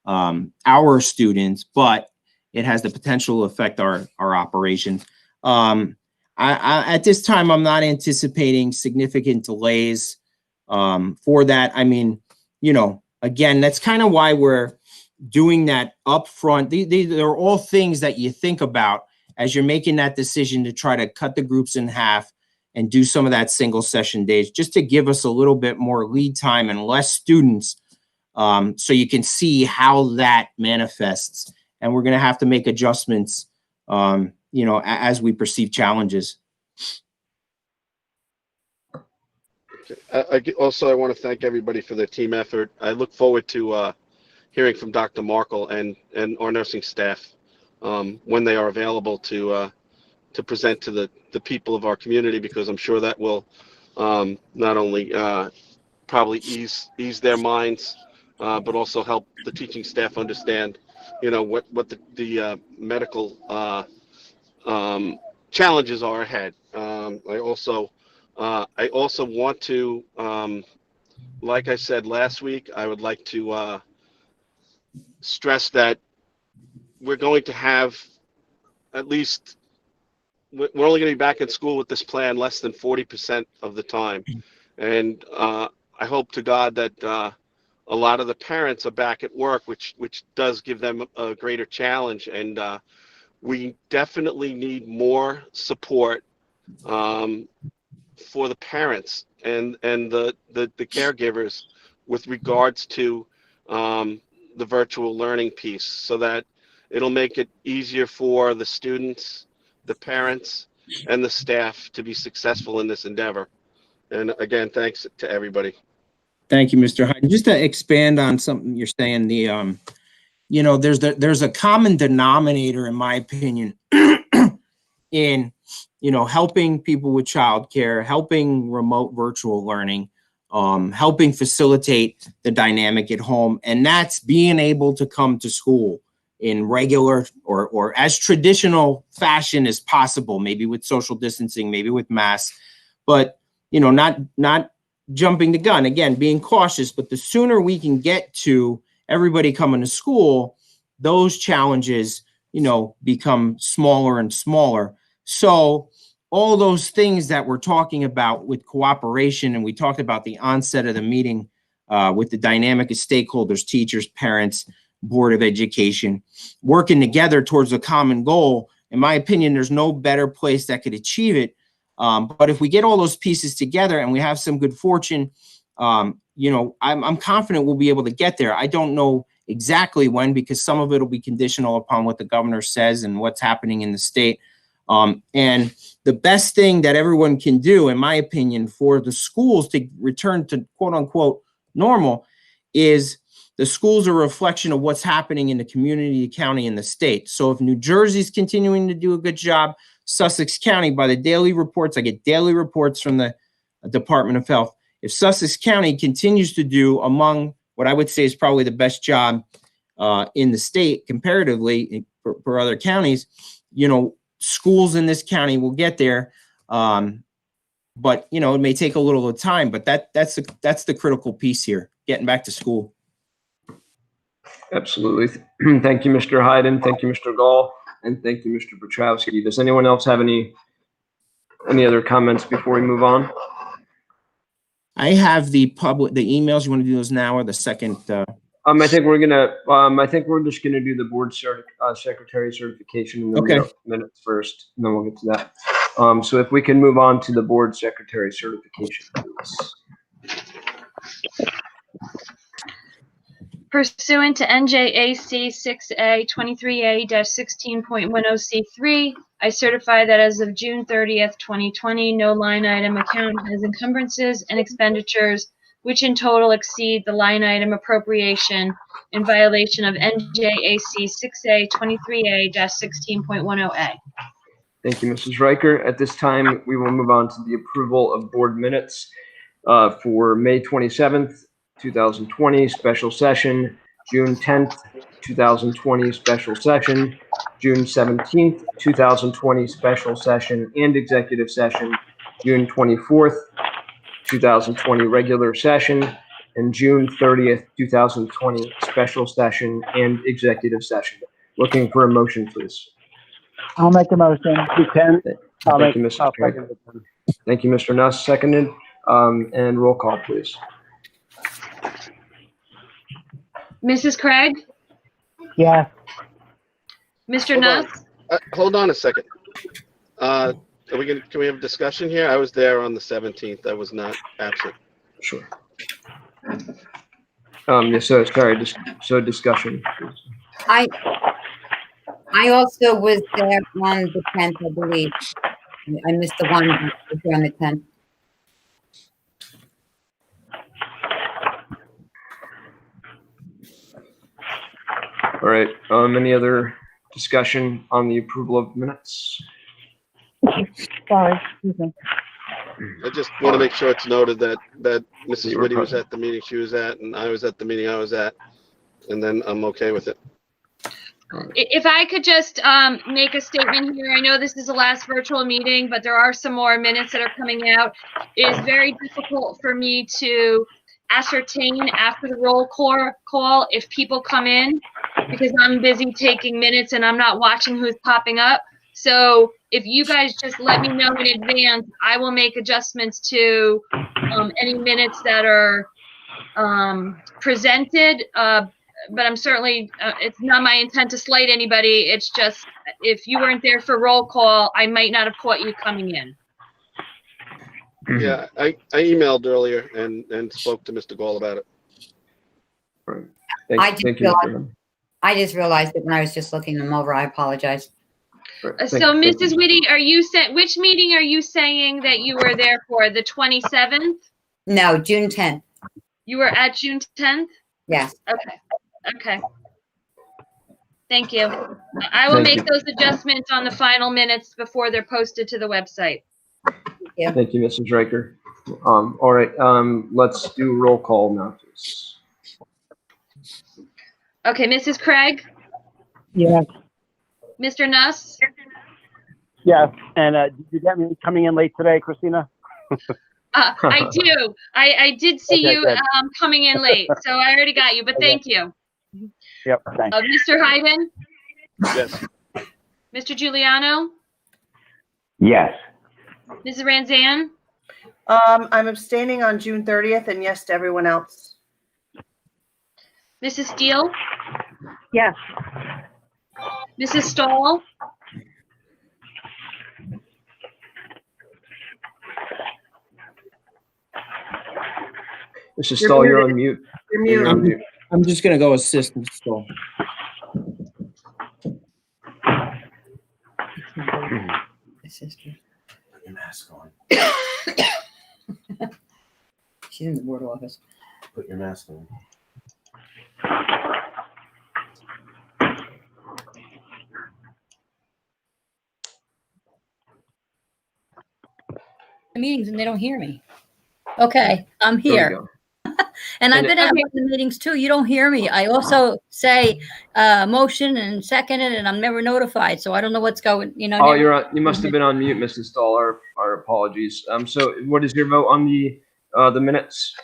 our students, but it has the potential to affect our operations. At this time, I'm not anticipating significant delays for that. I mean, again, that's kind of why we're doing that upfront. They're all things that you think about as you're making that decision to try to cut the groups in half and do some of that single session days, just to give us a little bit more lead time and less students, so you can see how that manifests. And we're going to have to make adjustments, as we perceive challenges. I want to thank everybody for their team effort. I look forward to hearing from Dr. Markle and our nursing staff when they are available to present to the people of our community, because I'm sure that will not only probably ease their minds, but also help the teaching staff understand, what the medical challenges are ahead. I also want to, like I said last week, I would like to stress that we're going to have at least, we're only going to be back in school with this plan less than 40% of the time. And I hope to God that a lot of the parents are back at work, which does give them a greater challenge. And we definitely need more support for the parents and the caregivers with regards to the virtual learning piece, so that it'll make it easier for the students, the parents, and the staff to be successful in this endeavor. And again, thanks to everybody. Thank you, Mr. Hyde. Just to expand on something you're saying, there's a common denominator, in my opinion, in helping people with childcare, helping remote virtual learning, helping facilitate the dynamic at home, and that's being able to come to school in regular or as traditional fashion as possible, maybe with social distancing, maybe with masks, but not jumping the gun, again, being cautious. But the sooner we can get to everybody coming to school, those challenges, become smaller and smaller. So all those things that we're talking about with cooperation, and we talked about the onset of the meeting with the dynamic of stakeholders, teachers, parents, Board of Education, working together towards a common goal. In my opinion, there's no better place that could achieve it. But if we get all those pieces together and we have some good fortune, I'm confident we'll be able to get there. I don't know exactly when, because some of it will be conditional upon what the governor says and what's happening in the state. And the best thing that everyone can do, in my opinion, for the schools to return to quote unquote normal is the schools are a reflection of what's happening in the community, the county, and the state. So if New Jersey's continuing to do a good job, Sussex County, by the daily reports, I get daily reports from the Department of Health. If Sussex County continues to do among what I would say is probably the best job in the state comparatively for other counties, schools in this county will get there. But, it may take a little time, but that's the critical piece here, getting back to school. Absolutely. Thank you, Mr. Hayden. Thank you, Mr. Gall. And thank you, Mr. Petrowski. Does anyone else have any other comments before we move on? I have the emails. You want to do those now or the second? I think we're just gonna do the board secretary certification in the minutes first, and then we'll get to that. So if we can move on to the board secretary certification, please. Pursuant to NJAC 6A 23A-16.10C3, I certify that as of June 30th, 2020, no line item account has encumbrances and expenditures which in total exceed the line item appropriation in violation of NJAC 6A 23A-16.10A. Thank you, Mrs. Riker. At this time, we will move on to the approval of board minutes for May 27th, 2020 special session, June 10th, 2020 special session, June 17th, 2020 special session and executive session, June 24th, 2020 regular session, and June 30th, 2020 special session and executive session. Looking for a motion, please. I'll make the motion. Thank you, Mr. Craig. Thank you, Mr. Nuss. Seconded. And roll call, please. Mrs. Craig? Yes. Mr. Nuss? Hold on a second. Can we have a discussion here? I was there on the 17th. I was not absent. Sure. Yes, so sorry, discussion. I also was there on the 10th, I believe. I missed the one that was there on the 10th. All right. Any other discussion on the approval of minutes? Sorry, excuse me. I just want to make sure it's noted that Mrs. Whitty was at the meeting she was at, and I was at the meeting I was at, and then I'm okay with it. If I could just make a statement here, I know this is the last virtual meeting, but there are some more minutes that are coming out. It is very difficult for me to ascertain after the roll call if people come in, because I'm busy taking minutes and I'm not watching who's popping up. So if you guys just let me know in advance, I will make adjustments to any minutes that are presented. But I'm certainly, it's not my intent to slight anybody. It's just, if you weren't there for roll call, I might not have caught you coming in. Yeah, I emailed earlier and spoke to Mr. Gall about it. Right. I Thank just realized it when I was just looking them over. I apologize. So, Mrs. Whitty, which meeting are you saying that you were there for? The 27th? No, June 10th. You were at June 10th? Yes. Okay. Thank you. I will make those adjustments on the final minutes before they're posted to the website. Thank you, Mrs. Riker. All right, let's do roll call now, please. Okay, Mrs. Craig? Yes. Mr. Nuss? Yes. And did you get me coming in late today, Christina? I do. I did see you good. coming in late, so I already got you, but thank you. Yep, thanks. Mr. Hayden? Yes. Mr. Giuliano? Yes. Mrs. Ranzan? I'm abstaining on June 30th and yes to everyone else. Mrs. Steele? Yes. Mrs. Stoll? Mrs. Stoll, you're on mute. You're muted. on mute. I'm just going to go assist Mr. Stoll. My sister. Put your mask on. She's in the board office. Put your mask on. The meetings and they don't hear me. Okay, I'm There we here. go. And I've And been at one of the meetings too. You don't hear me. I also say motion and second it, and I'm never notified. So I don't know what's going, Oh, now- you're on, you must have been on mute, Mrs. Stahl. Our apologies. So what is your vote on the minutes?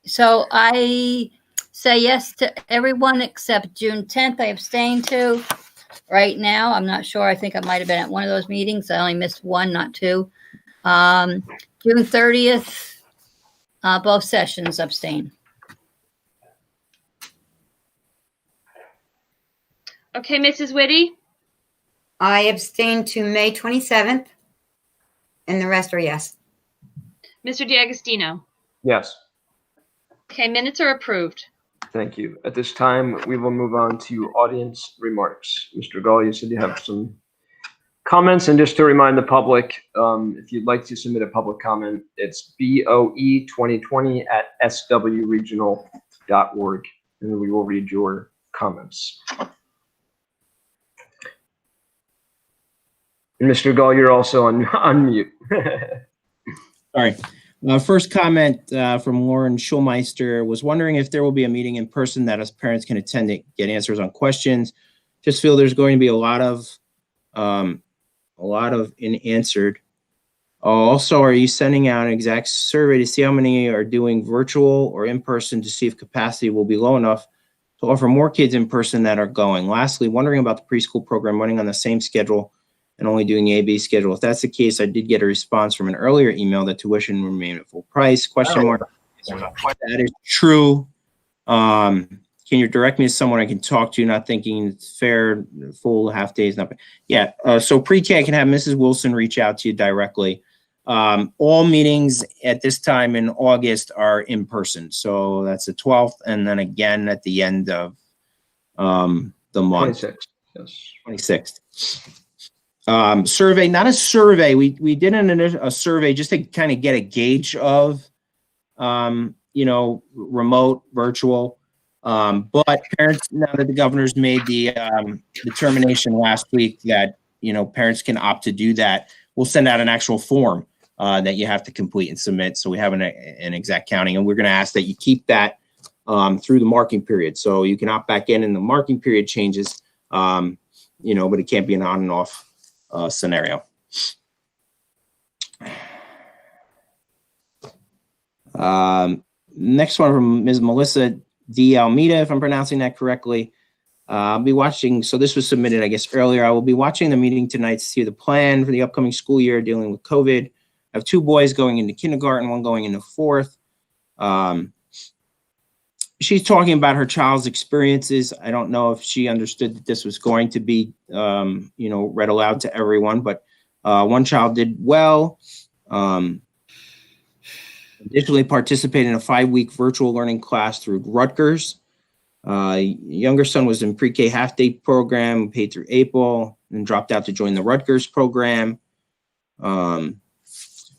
So I say yes to everyone except June 10th. I abstain to right now. I'm not sure. I think I might have been at one of those meetings. I only missed one, not two. June 30th, both sessions abstain. Okay, Mrs. Whitty? I abstain to May 27th, and the rest are yes. Mr. D'Agostino? Yes. Okay, minutes are approved. Thank you. At this time, we will move on to audience remarks. Mr. Gall, you said you have some comments, and just to remind the public, if you'd like to submit a public comment, it's BOE2020@swregional.org, and we will read your comments. And Mr. Gall, you're also on mute. Sorry. First comment from Lauren Schulmeister was wondering if there will be a meeting in person that us parents can attend to get answers on questions. Just feel there's going to be a lot of unanswered. Also, are you sending out an exact survey to see how many are doing virtual or in person to see if capacity will be low enough to offer more kids in person that are going? Lastly, wondering about the preschool program running on the same schedule and only doing the A-B schedule. If that's the case, I did get a response from an earlier email that tuition will remain at full price, question mark. That is true. Can you direct me to someone I can talk to? Not thinking it's fair, full half days, not. Yeah, so pre-K, I can have Mrs. Wilson reach out to you directly. All meetings at this time in August are in person. So that's the 12th, and then again at the end of the month. 26th, yes. 26th. Survey, not a survey. We did a survey just to kind of get a gauge of, remote, virtual. But parents, now that the governor's made the determination last week that, parents can opt to do that, we'll send out an actual form that you have to complete and submit. So we have an exact counting, and we're going to ask that you keep that through the marking period. So you can opt back in and the marking period changes, but it can't be an on and off scenario. Next one from Ms. Melissa D. Almeida, if I'm pronouncing that correctly. I'll be watching, so this was submitted, I guess, earlier. I will be watching the meeting tonight to see the plan for the upcoming school year dealing with COVID. I have 2 boys going into kindergarten, 1 going into 4th. She's talking about her child's experiences. I don't know if she understood that this was going to be, read aloud to everyone, but 1 child did well. Additionally, participated in a 5-week virtual learning class through Rutgers. Younger son was in pre-K half-day program, paid through April, and dropped out to join the Rutgers program.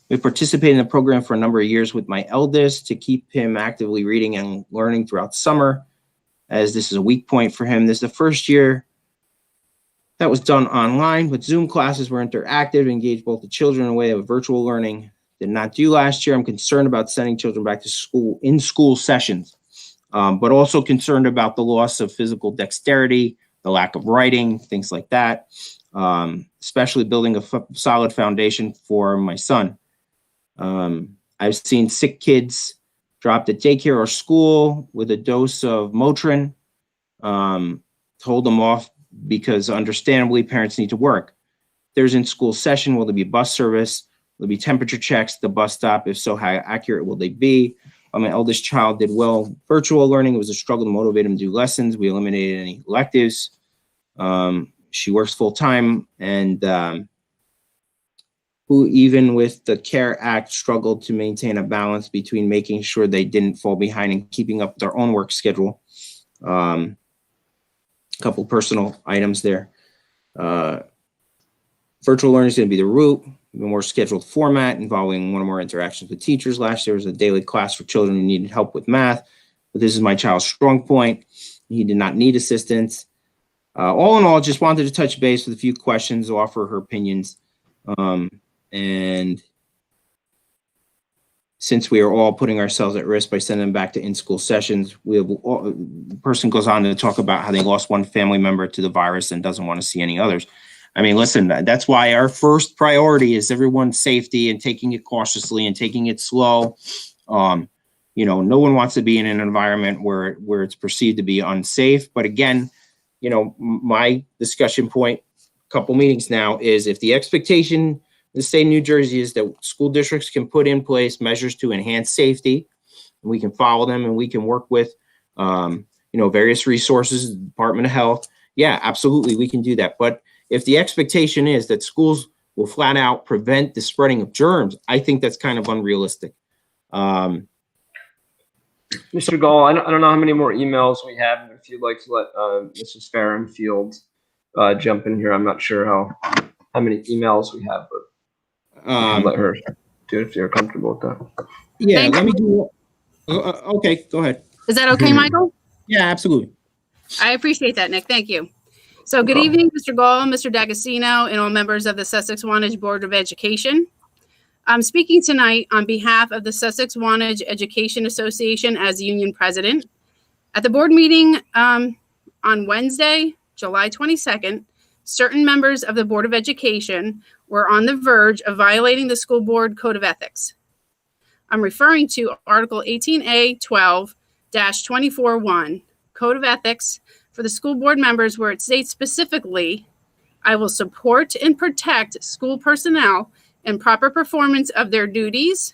We participated in the program for a number of years with my eldest to keep him actively reading and learning throughout summer, as this is a weak point for him. This is the first year that was done online, but Zoom classes were interactive, engaged both the children in a way of virtual learning. Did not do last year. I'm concerned about sending children back to school in school sessions, but also concerned about the loss of physical dexterity, the lack of writing, things like that, especially building a solid foundation for my son. I've seen sick kids dropped at daycare or school with a dose of Motrin to hold them off because understandably parents need to work. There's in school session, will there be bus service? Will there be temperature checks at the bus stop? If so, how accurate will they be? My eldest child did well virtual learning. It was a struggle to motivate him to do lessons. We eliminated any electives. She works full time, and who even with the CARE Act struggled to maintain a balance between making sure they didn't fall behind and keeping up their own work schedule. Couple personal items there. Virtual learning is going to be the route. A more scheduled format involving one or more interactions with teachers. Last year was a daily class for children who needed help with math, but this is my child's strong point. He did not need assistance. All in all, just wanted to touch base with a few questions, offer her opinions. And since we are all putting ourselves at risk by sending them back to in-school sessions, the person goes on to talk about how they lost one family member to the virus and doesn't want to see any others. I mean, listen, that's why our first priority is everyone's safety and taking it cautiously and taking it slow. You know, no one wants to be in an environment where it's perceived to be unsafe. But again, you know, my discussion point, a couple meetings now, is if the expectation in the state of New Jersey is that school districts can put in place measures to enhance safety, and we can follow them and we can work with, you know, various resources, the Department of Health. Yeah, absolutely, we can do that. But if the expectation is that schools will flat out prevent the spreading of germs, I think that's kind of unrealistic. Mr. Gall, I don't know how many more emails we have. If you'd like to let Mrs. Farrenfield jump in here, I'm not sure how many emails we have, but let her do it if you're comfortable with that. Yeah, Thank let me do. Okay, go ahead. Is that okay, Michael? Yeah, absolutely. I appreciate that, Nick. Thank you. So good evening, Mr. Gall, Mr. D'Agostino, and all members of the Sussex-Wantage Board of Education. I'm speaking tonight on behalf of the Sussex-Wantage Education Association as union president. At the board meeting on Wednesday, July 22nd, certain members of the Board of Education were on the verge of violating the school board code of ethics. I'm referring to Article 18A 12-24-1, Code of Ethics for the school board members, where it states specifically, I will support and protect school personnel in proper performance of their duties,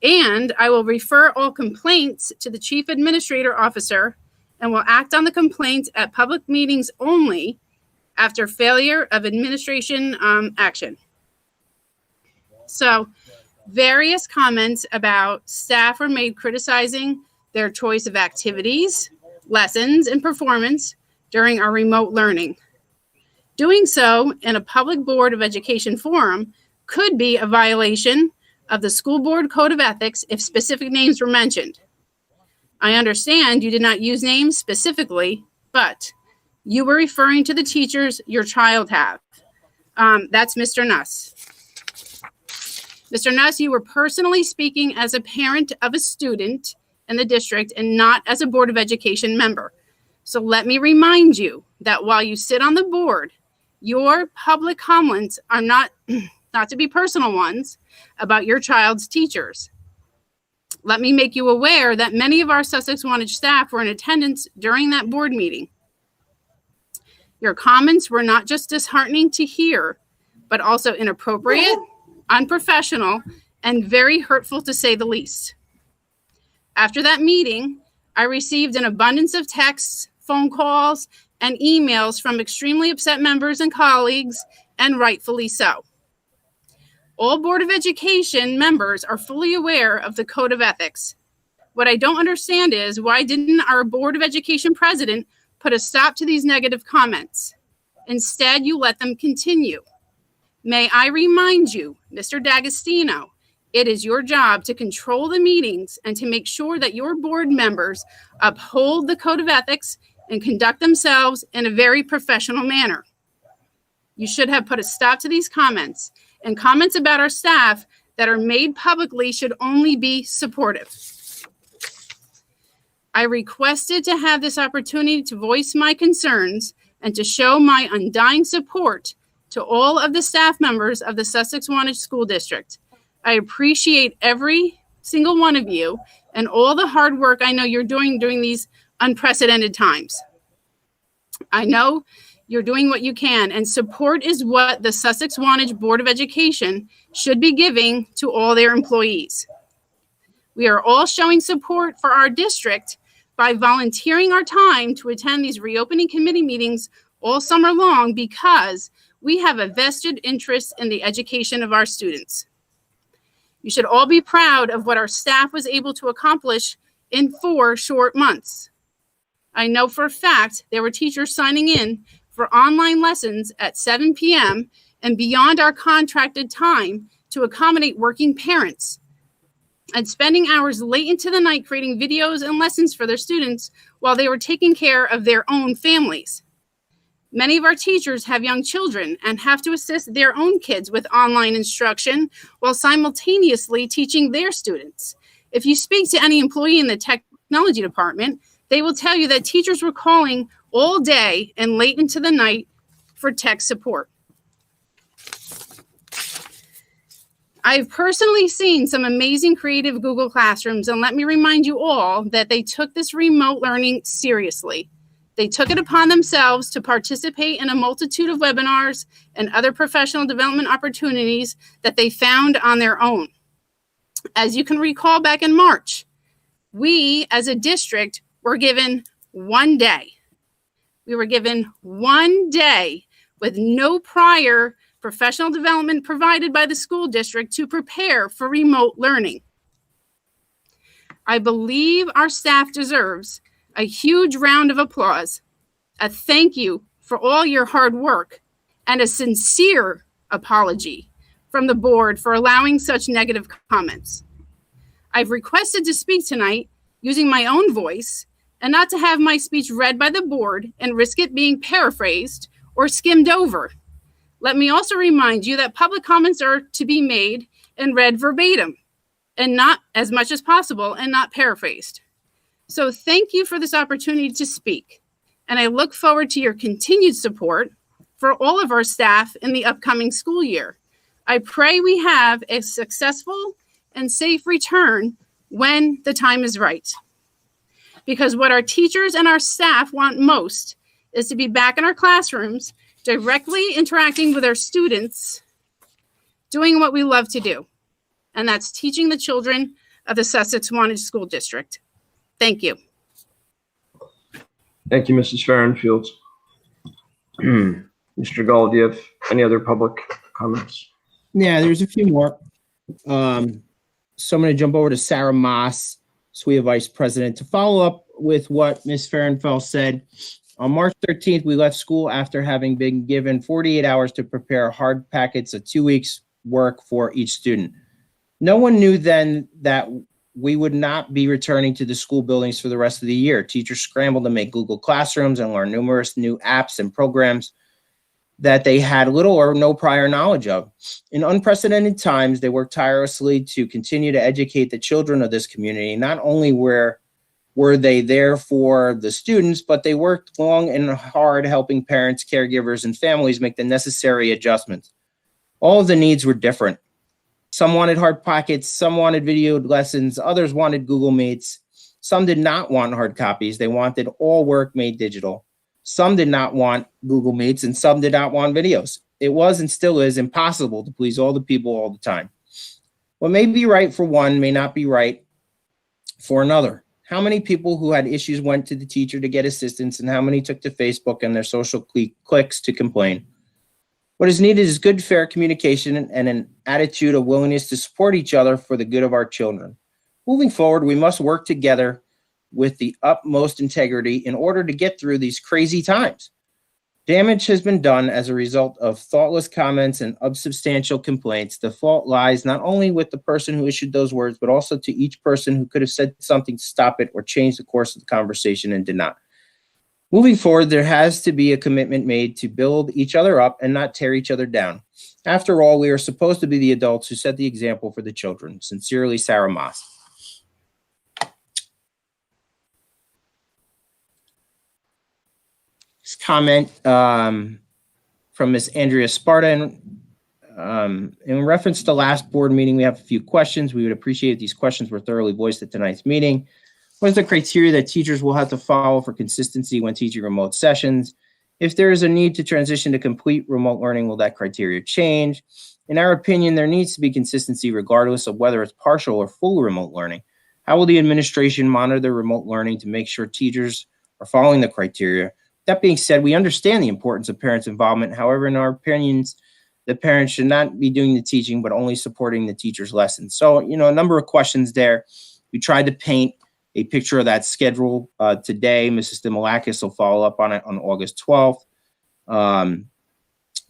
and I will refer all complaints to the Chief Administrator Officer and will act on the complaints at public meetings only after failure of administration action. So various comments about staff were made criticizing their choice of activities, lessons, and performance during our remote learning. Doing so in a public Board of Education forum could be a violation of the school board code of ethics if specific names were mentioned. I understand you did not use names specifically, but you were referring to the teachers your child have. That's Mr. Nuss. Mr. Nuss, you were personally speaking as a parent of a student in the district and not as a Board of Education member. So let me remind you that while you sit on the board, your public comments are not to be personal ones, about your child's teachers. Let me make you aware that many of our Sussex-Wantage staff were in attendance during that board meeting. Your comments were not just disheartening to hear, but also inappropriate, unprofessional, and very hurtful to say the least. After that meeting, I received an abundance of texts, phone calls, and emails from extremely upset members and colleagues, and rightfully so. All Board of Education members are fully aware of the Code of Ethics. What I don't understand is why didn't our Board of Education president put a stop to these negative comments? Instead, you let them continue. May I remind you, Mr. D'Agostino, it is your job to control the meetings and to make sure that your board members uphold the Code of Ethics and conduct themselves in a very professional manner. You should have put a stop to these comments, and comments about our staff that are made publicly should only be supportive. I requested to have this opportunity to voice my concerns and to show my undying support to all of the staff members of the Sussex-Wantage School District. I appreciate every single one of you and all the hard work I know you're doing during these unprecedented times. I know you're doing what you can, and support is what the Sussex-Wantage Board of Education should be giving to all their employees. We are all showing support for our district by volunteering our time to attend these reopening committee meetings all summer long because we have a vested interest in the education of our students. You should all be proud of what our staff was able to accomplish in 4 short months. I know for a fact there were teachers signing in for online lessons at 7 p.m. and beyond our contracted time to accommodate working parents, and spending hours late into the night creating videos and lessons for their students while they were taking care of their own families. Many of our teachers have young children and have to assist their own kids with online instruction while simultaneously teaching their students. If you speak to any employee in the technology department, they will tell you that teachers were calling all day and late into the night for tech support. I've personally seen some amazing creative Google Classrooms, and let me remind you all that they took this remote learning seriously. They took it upon themselves to participate in a multitude of webinars and other professional development opportunities that they found on their own. As you can recall back in March, we as a district were given 1 day. We were given 1 day with no prior professional development provided by the school district to prepare for remote learning. I believe our staff deserves a huge round of applause, a thank you for all your hard work, and a sincere apology from the board for allowing such negative comments. I've requested to speak tonight using my own voice and not to have my speech read by the board and risk it being paraphrased or skimmed over. Let me also remind you that public comments are to be made and read verbatim and not as much as possible and not paraphrased. So thank you for this opportunity to speak, and I look forward to your continued support for all of our staff in the upcoming school year. I pray we have a successful and safe return when the time is right. Because what our teachers and our staff want most is to be back in our classrooms, directly interacting with our students, doing what we love to do, and that's teaching the children of the Sussex-Wantage School District. Thank you. Thank you, Mrs. Farrenfield. Mr. Gall, do you have any other public comments? Yeah, there's a few more. So I'm going to jump over to Sarah Moss, SWIA Vice President, to follow up with what Ms. Farrenfeld said. On March 13th, we left school after having been given 48 hours to prepare hard packets of 2 weeks' work for each student. No one knew then that we would not be returning to the school buildings for the rest of the year. Teachers scrambled to make Google Classrooms and learn numerous new apps and programs that they had little or no prior knowledge of. In unprecedented times, they worked tirelessly to continue to educate the children of this community. Not only were they there for the students, but they worked long and hard helping parents, caregivers, and families make the necessary adjustments. All of the needs were different. Some wanted hard pockets, some wanted video lessons, others wanted Google Meets. Some did not want hard copies. They wanted all work made digital. Some did not want Google Meets, and some did not want videos. It was and still is impossible to please all the people all the time. What may be right for one may not be right for another. How many people who had issues went to the teacher to get assistance, and how many took to Facebook and their social clicks to complain? What is needed is good, fair communication and an attitude of willingness to support each other for the good of our children. Moving forward, we must work together with the utmost integrity in order to get through these crazy times. Damage has been done as a result of thoughtless comments and unsubstantial complaints. The fault lies not only with the person who issued those words, but also to each person who could have said something to stop it or change the course of the conversation and did not. Moving forward, there has to be a commitment made to build each other up and not tear each other down. After all, we are supposed to be the adults who set the example for the children. Sincerely, Sarah Moss. Comment from Ms. Andrea Sparta. In reference to the last board meeting, we have a few questions. We would appreciate if these questions were thoroughly voiced at tonight's meeting. What is the criteria that teachers will have to follow for consistency when teaching remote sessions? If there is a need to transition to complete remote learning, will that criteria change? In our opinion, there needs to be consistency regardless of whether it's partial or full remote learning. How will the administration monitor remote learning to make sure teachers are following the criteria? That being said, we understand the importance of parents' involvement. However, in our opinions, the parents should not be doing the teaching, but only supporting the teacher's lessons. So, a number of questions there. We tried to paint a picture of that schedule today. Mrs. Dimolakis will follow up on it on August 12th.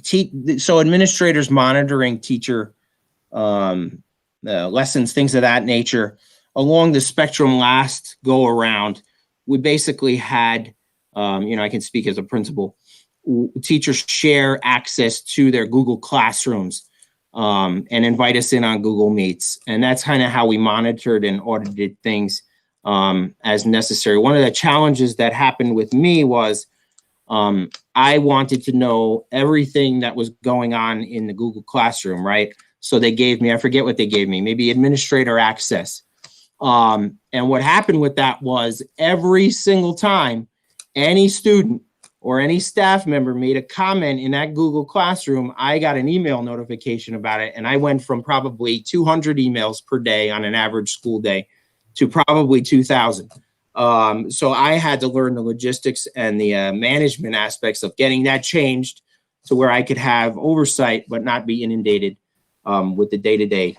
so administrators monitoring teacher lessons, things of that nature. Along the spectrum last go around, we basically had, I can speak as a principal, teachers share access to their Google Classrooms and invite us in on Google Meets. And that's kind of how we monitored and audited things as necessary. One of the challenges that happened with me was I wanted to know everything that was going on in the Google Classroom, right? So they gave me, I forget what they gave me, maybe administrator access. And what happened with that was every single time any student or any staff member made a comment in that Google Classroom, I got an email notification about it. And I went from probably 200 emails per day on an average school day to probably 2,000. So I had to learn the logistics and the management aspects of getting that changed to where I could have oversight, but not be inundated with the day-to-day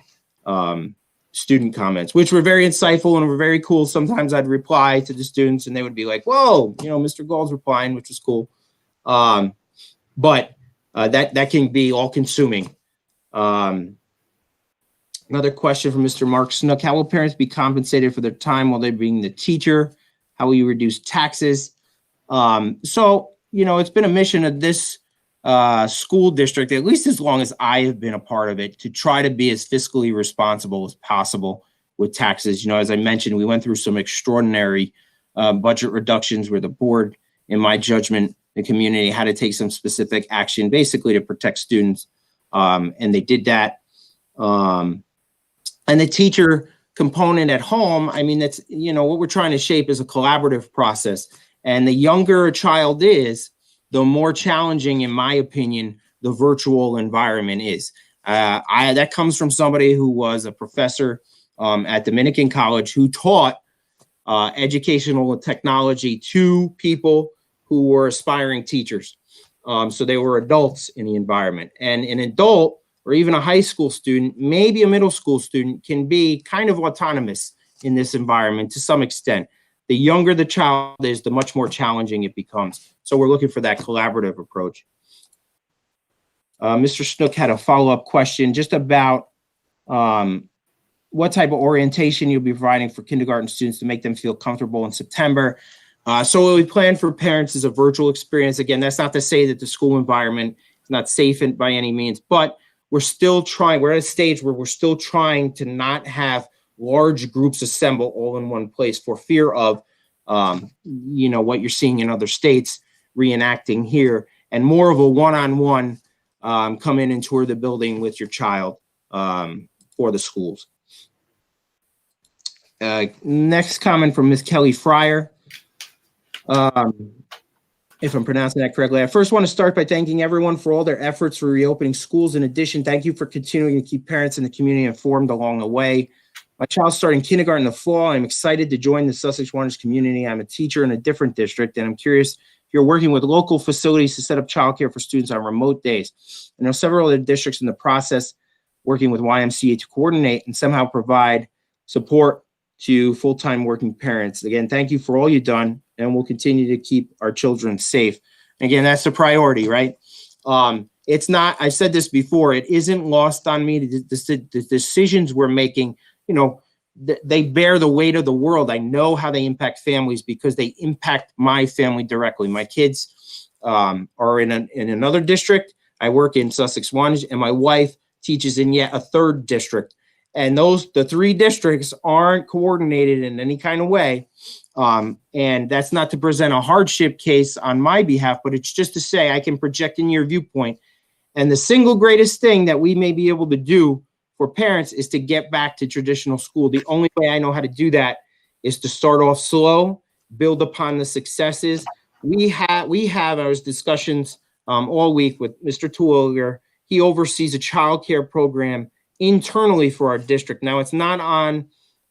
student comments, which were very insightful and were very cool. Sometimes I'd reply to the students and they would be like, whoa, Mr. Gall's replying, which was cool. But that can be all consuming. Another question from Mr. Mark Snook. How will parents be compensated for their time while they're being the teacher? How will you reduce taxes? So, it's been a mission of this school district, at least as long as I have been a part of it, to try to be as fiscally responsible as possible with taxes. As I mentioned, we went through some extraordinary budget reductions where the board, in my judgment, the community had to take some specific action basically to protect students. And they did that. And the teacher component at home, that's, what we're trying to shape is a collaborative process. And the younger a child is, the more challenging, in my opinion, the virtual environment is. That comes from somebody who was a professor at Dominican College who taught educational technology to people who were aspiring teachers. So they were adults in the environment. And an adult or even a high school student, maybe a middle school student, can be kind of autonomous in this environment to some extent. The younger the child is, the much more challenging it becomes. So we're looking for that collaborative approach. Mr. Snook had a follow-up question just about what type of orientation you'll be providing for kindergarten students to make them feel comfortable in September. So what we plan for parents is a virtual experience. Again, that's not to say that the school environment is not safe by any means, but we're still trying. We're at a stage where we're still trying to not have large groups assemble all in one place for fear of, what you're seeing in other states reenacting here, and more of a one-on-one come in and tour the building with your child for the schools. Next comment from Ms. Kelly Fryer. If I'm pronouncing that correctly. I first want to start by thanking everyone for all their efforts for reopening schools. In addition, thank you for continuing to keep parents in the community informed along the way. My child's starting kindergarten in the fall. I'm excited to join the Sussex-Wantage community. I'm a teacher in a different district, and I'm curious if you're working with local facilities to set up childcare for students on remote days. I know several other districts in the process working with YMCA to coordinate and somehow provide support to full-time working parents. Again, thank you for all you've done, and we'll continue to keep our children safe. Again, that's the priority, right? It's not, I said this before, it isn't lost on me, the decisions we're making, they bear the weight of the world. I know how they impact families because they impact my family directly. My kids are in another district. I work in Sussex-Wantage, and my wife teaches in yet a third district. And the three districts aren't coordinated in any kind of way. And that's not to present a hardship case on my behalf, but it's just to say I can project in your viewpoint. And the single greatest thing that we may be able to do for parents is to get back to traditional school. The only way I know how to do that is to start off slow, build upon the successes. We have our discussions all week with Mr. Tuoliger. He oversees a child care program internally for our district. Now, it's not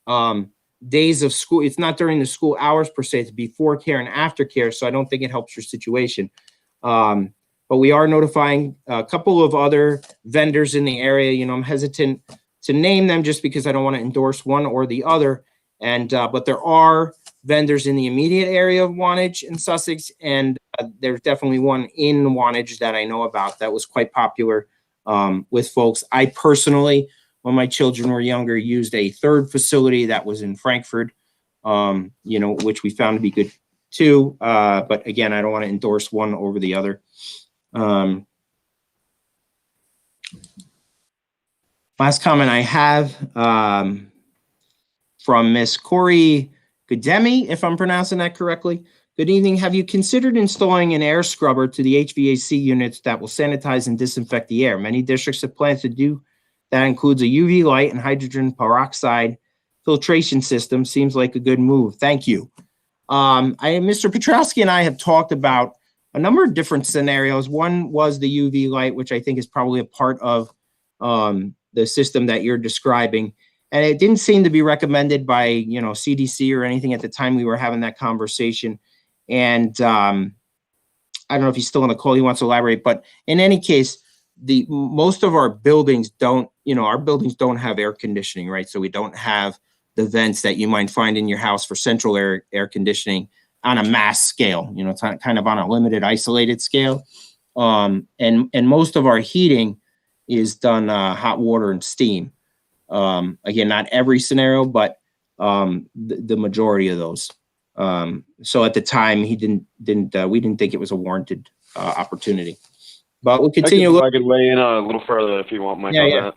on days of school. It's not during the school hours per se. It's before care and after care. So I don't think it helps your situation. But we are notifying a couple of other vendors in the area. I'm hesitant to name them just because I don't want to endorse one or the other. But there are vendors in the immediate area of Wantage and Sussex and there's definitely one in Wantage that I know about that was quite popular with folks. I personally, when my children were younger, used a third facility that was in Frankfurt, which we found to be good too. But again, I don't want to endorse one over the other. Last comment I have from Miss Corey Goodemi, if I'm pronouncing that correctly. Good evening. Have you considered installing an air scrubber to the HVAC units that will sanitize and disinfect the air? Many districts have plans to do that. Includes a UV light and hydrogen peroxide filtration system. Seems like a good move. Thank you. Mr. Petrowski and I have talked about a number of different scenarios. One was the UV light, which I think is probably a part of the system that you're describing. And it didn't seem to be recommended by, CDC or anything at the time we were having that conversation. And I don't know if he's still on the call, he wants to elaborate, but in any case, most of our buildings don't have air conditioning, right? So we don't have the vents that you might find in your house for central air conditioning on a mass scale, it's kind of on a limited isolated scale. And most of our heating is done hot water and steam. Again, not every scenario, but the majority of those. So at the time, we didn't think it was a warranted opportunity. But we'll continue. I could weigh in a little further if you want, Mike. Yeah.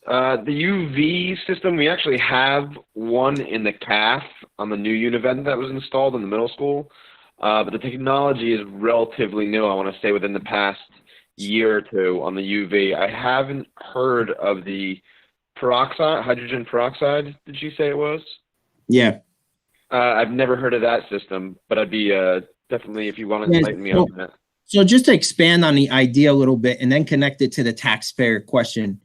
The UV system, we actually have one in the CAF on the new unit vent that was installed in the middle school. But the technology is relatively new. I want to say within the past year or two on the UV. I haven't heard of the hydrogen peroxide. Did you say it was? Yeah. I've never heard of that system, but I'd be definitely, if you want to enlighten me on that. So just to expand on the idea a little bit and then connect it to the taxpayer question,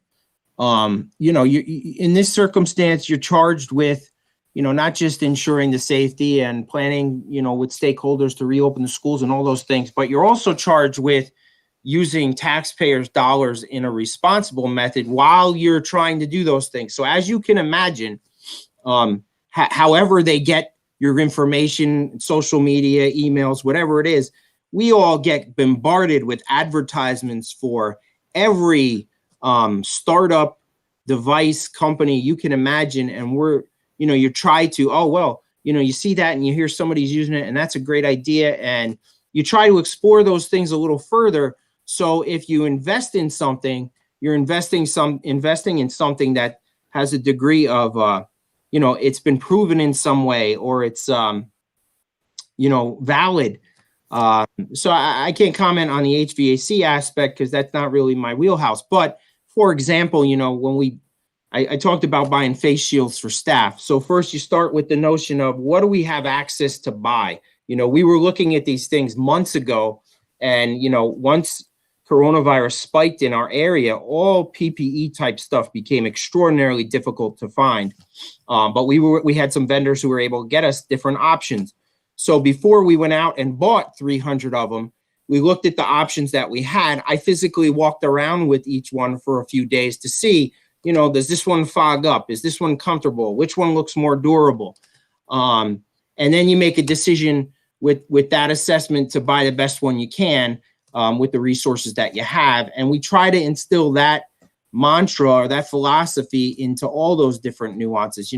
you in this circumstance, you're charged with, not just ensuring the safety and planning, with stakeholders to reopen the schools and all those things, but you're also charged with using taxpayers' dollars in a responsible method while you're trying to do those things. So as you can imagine, however they get your information, social media, emails, whatever it is, we all get bombarded with advertisements for every startup device company you can imagine. And you try to, you see that and you hear somebody's using it and that's a great idea. And you try to explore those things a little further. So if you invest in something, you're investing in something that has a degree of, it's been proven in some way, or it's, valid. So I can't comment on the HVAC aspect because that's not really my wheelhouse. But for example, when I talked about buying face shields for staff. So first you start with the notion of what do we have access to buy? We were looking at these things months ago and, once coronavirus spiked in our area, all PPE type stuff became extraordinarily difficult to find. But we had some vendors who were able to get us different options. So before we went out and bought 300 of them, we looked at the options that we had. I physically walked around with each one for a few days to see, does this one fog up? Is this one comfortable? Which one looks more durable? And then you make a decision with that assessment to buy the best one you can with the resources that you have. And we try to instill that mantra or that philosophy into all those different nuances.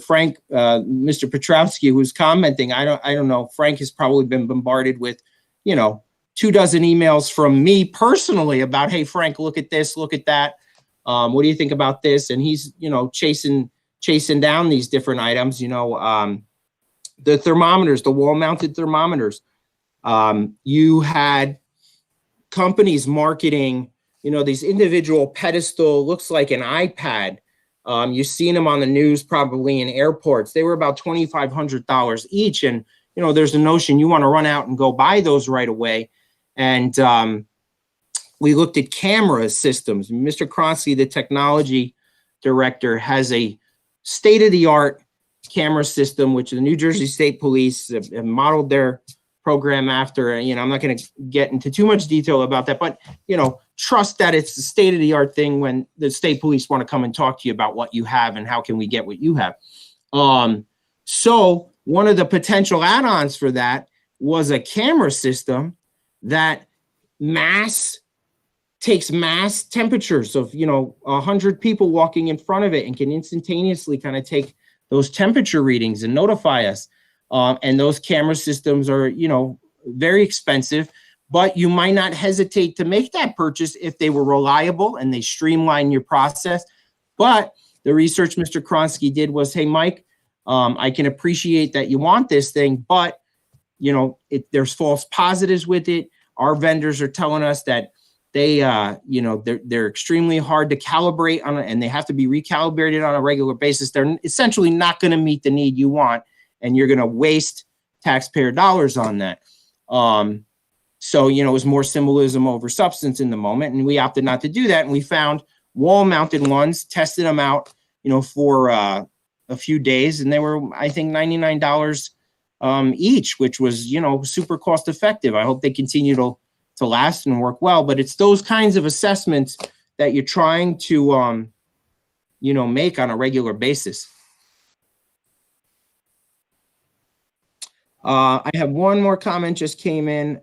Frank, Mr. Petrowski, who's commenting, I don't know, Frank has probably been bombarded with, 24 emails from me personally about, hey, Frank, look at this, look at that. What do you think about this? And he's, chasing down these different items, the thermometers, the wall mounted thermometers. You had companies marketing, these individual pedestal, looks like an iPad. You've seen them on the news, probably in airports. They were about $2,500 each. And, there's a notion you want to run out and go buy those right away. And we looked at camera systems. Mr. Kronsky, the technology director, has a state-of-the-art camera system, which the New Jersey State Police have modeled their program after. I'm not going to get into too much detail about that, but, trust that it's the state-of-the-art thing when the state police want to come and talk to you about what you have and how can we get what you have. So one of the potential add-ons for that was a camera system that takes mass temperatures of, 100 people walking in front of it and can instantaneously kind of take those temperature readings and notify us. And those camera systems are, very expensive, but you might not hesitate to make that purchase if they were reliable and they streamline your process. But the research Mr. Kronsky did was, hey, Mike, I can appreciate that you want this thing, but, there's false positives with it. Our vendors are telling us that they're extremely hard to calibrate on, and they have to be recalibrated on a regular basis. They're essentially not going to meet the need you want, and you're going to waste taxpayer dollars on that. So, it was more symbolism over substance in the moment, and we opted not to do that. And we found wall-mounted ones, tested them out, for a few days, and they were, I think, $99 each, which was, super cost effective. I hope they continue to last and work well, but it's those kinds of assessments that you're trying to, make on a regular basis. I have one more comment just came in.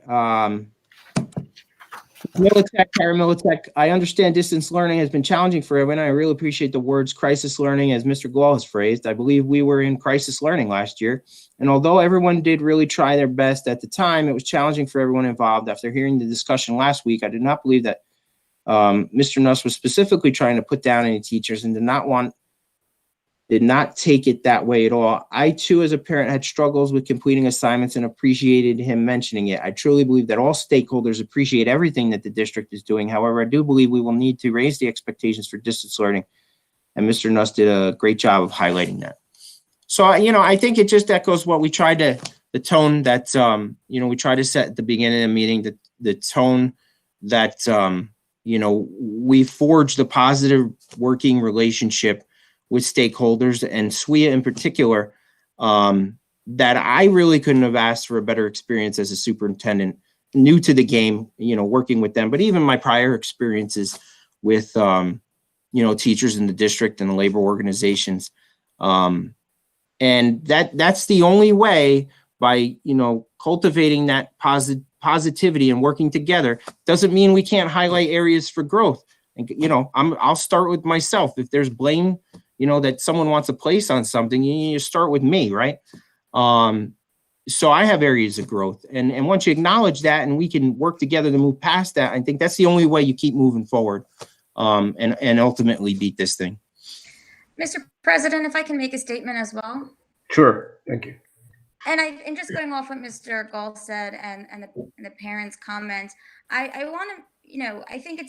Militech, paramilitech, I understand distance learning has been challenging for everyone. I really appreciate the words crisis learning, as Mr. Gall has phrased. I believe we were in crisis learning last year. And although everyone did really try their best at the time, it was challenging for everyone involved. After hearing the discussion last week, I did not believe that Mr. Nuss was specifically trying to put down any teachers and did not take it that way at all. I, too, as a parent, had struggles with completing assignments and appreciated him mentioning it. I truly believe that all stakeholders appreciate everything that the district is doing. However, I do believe we will need to raise the expectations for distance learning, and Mr. Nuss did a great job of highlighting that. So, I think it just echoes what we tried to, the tone that, we tried to set at the beginning of the meeting, the tone that, we forged a positive working relationship with stakeholders, and SWIA in particular, that I really couldn't have asked for a better experience as a superintendent, new to the game, working with them, but even my prior experiences with, teachers in the district and the labor organizations. And that's the only way, by, cultivating that positivity and working together. Doesn't mean we can't highlight areas for growth. And, I'll start with myself. If there's blame, that someone wants to place on something, you start with me, right? So I have areas of growth. And once you acknowledge that and we can work together to move past that, I think that's the only way you keep moving forward, and ultimately beat this thing. Mr. President, if I can make a statement as well. Sure, thank you. And just going off what Mr. Gall said and the parents' comments, I want to,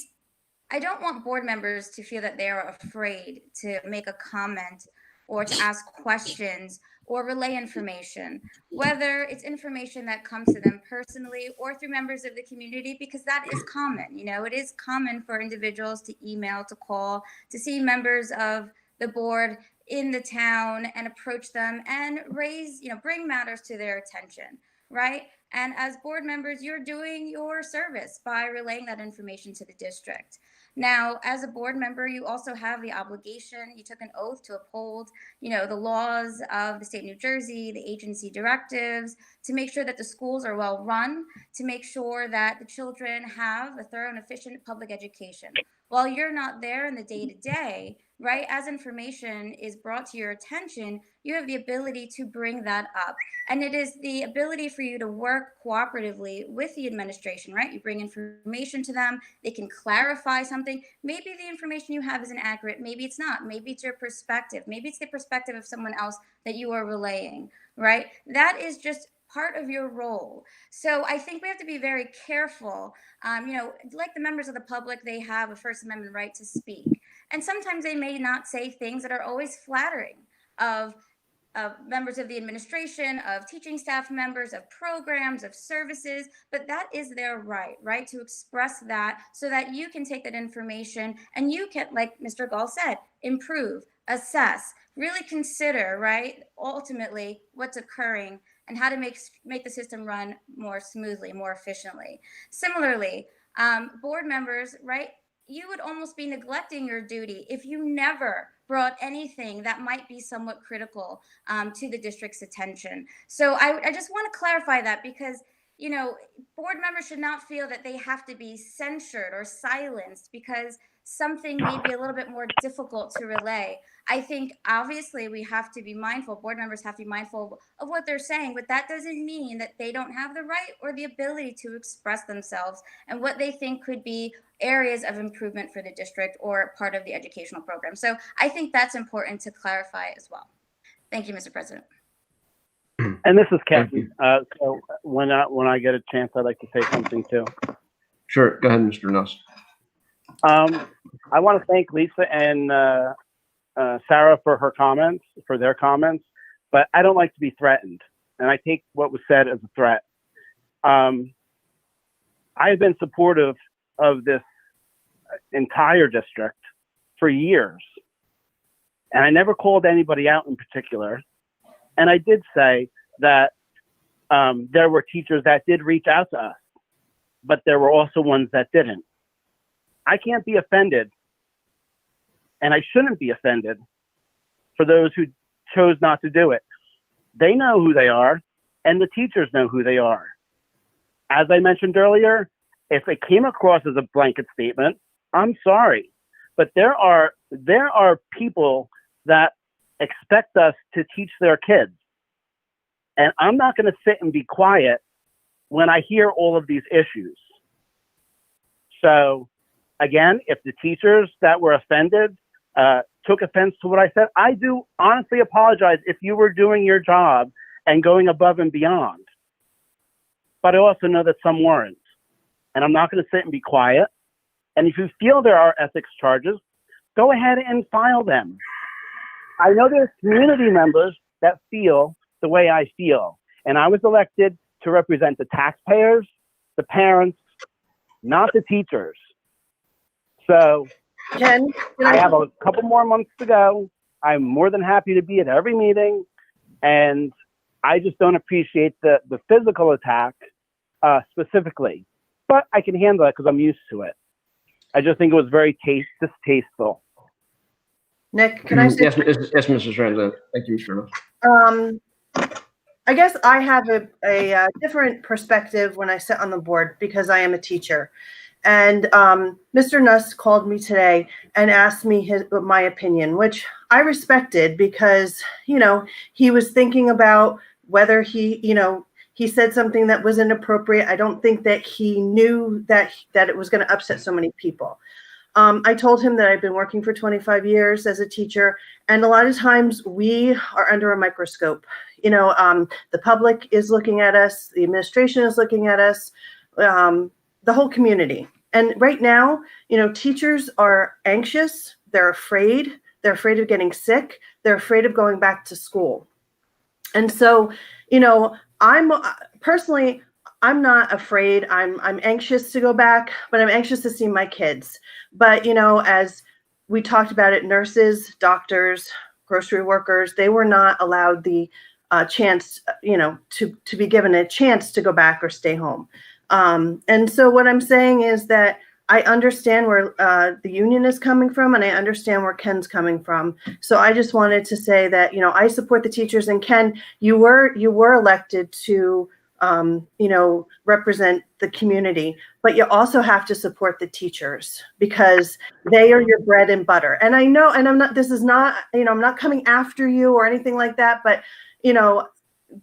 I don't want board members to feel that they are afraid to make a comment or to ask questions or relay information, whether it's information that comes to them personally or through members of the community, because that is common. It is common for individuals to email, to call, to see members of the board in the town and approach them and bring matters to their attention, right? And as board members, you're doing your service by relaying that information to the district. Now, as a board member, you also have the obligation, you took an oath to uphold, the laws of the state of New Jersey, the agency directives, to make sure that the schools are well run, to make sure that the children have a thorough and efficient public education. While you're not there in the day-to-day, right, as information is brought to your attention, you have the ability to bring that up. And it is the ability for you to work cooperatively with the administration, right? You bring information to them, they can clarify something. Maybe the information you have is inaccurate, maybe it's not, maybe it's your perspective, maybe it's the perspective of someone else that you are relaying, right? That is just part of your role. So I think we have to be very careful. Like the members of the public, they have a First Amendment right to speak. And sometimes they may not say things that are always flattering of members of the administration, of teaching staff members, of programs, of services, but that is their right to express that so that you can take that information and you can, like Mr. Gall said, improve, assess, really consider, right, ultimately what's occurring and how to make the system run more smoothly, more efficiently. Similarly, board members, right, you would almost be neglecting your duty if you never brought anything that might be somewhat critical to the district's attention. So I just want to clarify that, because board members should not feel that they have to be censured or silenced because something may be a little bit more difficult to relay. I think obviously we have to be mindful, board members have to be mindful of what they're saying, but that doesn't mean that they don't have the right or the ability to express themselves and what they think could be areas of improvement for the district or part of the educational program. So I think that's important to clarify as well. Thank you, Mr. President. And this is Kevin. So when I get a chance, I'd like to say something too. Sure, go ahead, Mr. Nuss. I want to thank Lisa and Sarah for their comments, but I don't like to be threatened, and I take what was said as a threat. I've been supportive of this entire district for years, and I never called anybody out in particular. And I did say that there were teachers that did reach out to us, but there were also ones that didn't. I can't be offended, and I shouldn't be offended for those who chose not to do it. They know who they are, and the teachers know who they are. As I mentioned earlier, if it came across as a blanket statement, I'm sorry, but there are people that expect us to teach their kids. And I'm not going to sit and be quiet when I hear all of these issues. So again, if the teachers that were offended took offense to what I said, I do honestly apologize if you were doing your job and going above and beyond. But I also know that some weren't. And I'm not going to sit and be quiet. And if you feel there are ethics charges, go ahead and file them. I know there's community members that feel the way I feel. And I was elected to represent the taxpayers, the parents, not the teachers. So Ken, I have a couple more months to go. I'm more than happy to be at every meeting. And I just don't appreciate the physical attack specifically. But I can handle it because I'm used to it. I just think it was very distasteful. Nick, can I say? Yes, Mrs. Randall. Thank you, Mr. Nuss. I guess I have a different perspective when I sit on the board because I am a teacher. And Mr. Nuss called me today and asked me my opinion, which I respected because, he was thinking about whether he said something that was inappropriate. I don't think that he knew that it was going to upset so many people. I told him that I've been working for 25 years as a teacher, and a lot of times we are under a microscope. The public is looking at us, the administration is looking at us, the whole community. And right now, teachers are anxious, they're afraid of getting sick, they're afraid of going back to school. And so, I'm personally, I'm not afraid. I'm anxious to go back, but I'm anxious to see my kids. But, as we talked about it, nurses, doctors, grocery workers, they were not allowed the chance, to be given a chance to go back or stay home. And so what I'm saying is that I understand where the union is coming from, and I understand where Ken's coming from. So I just wanted to say that, I support the teachers. And Ken, you were elected to represent the community, but you also have to support the teachers because they are your bread and butter. And I know, and I'm not coming after you or anything like that, but,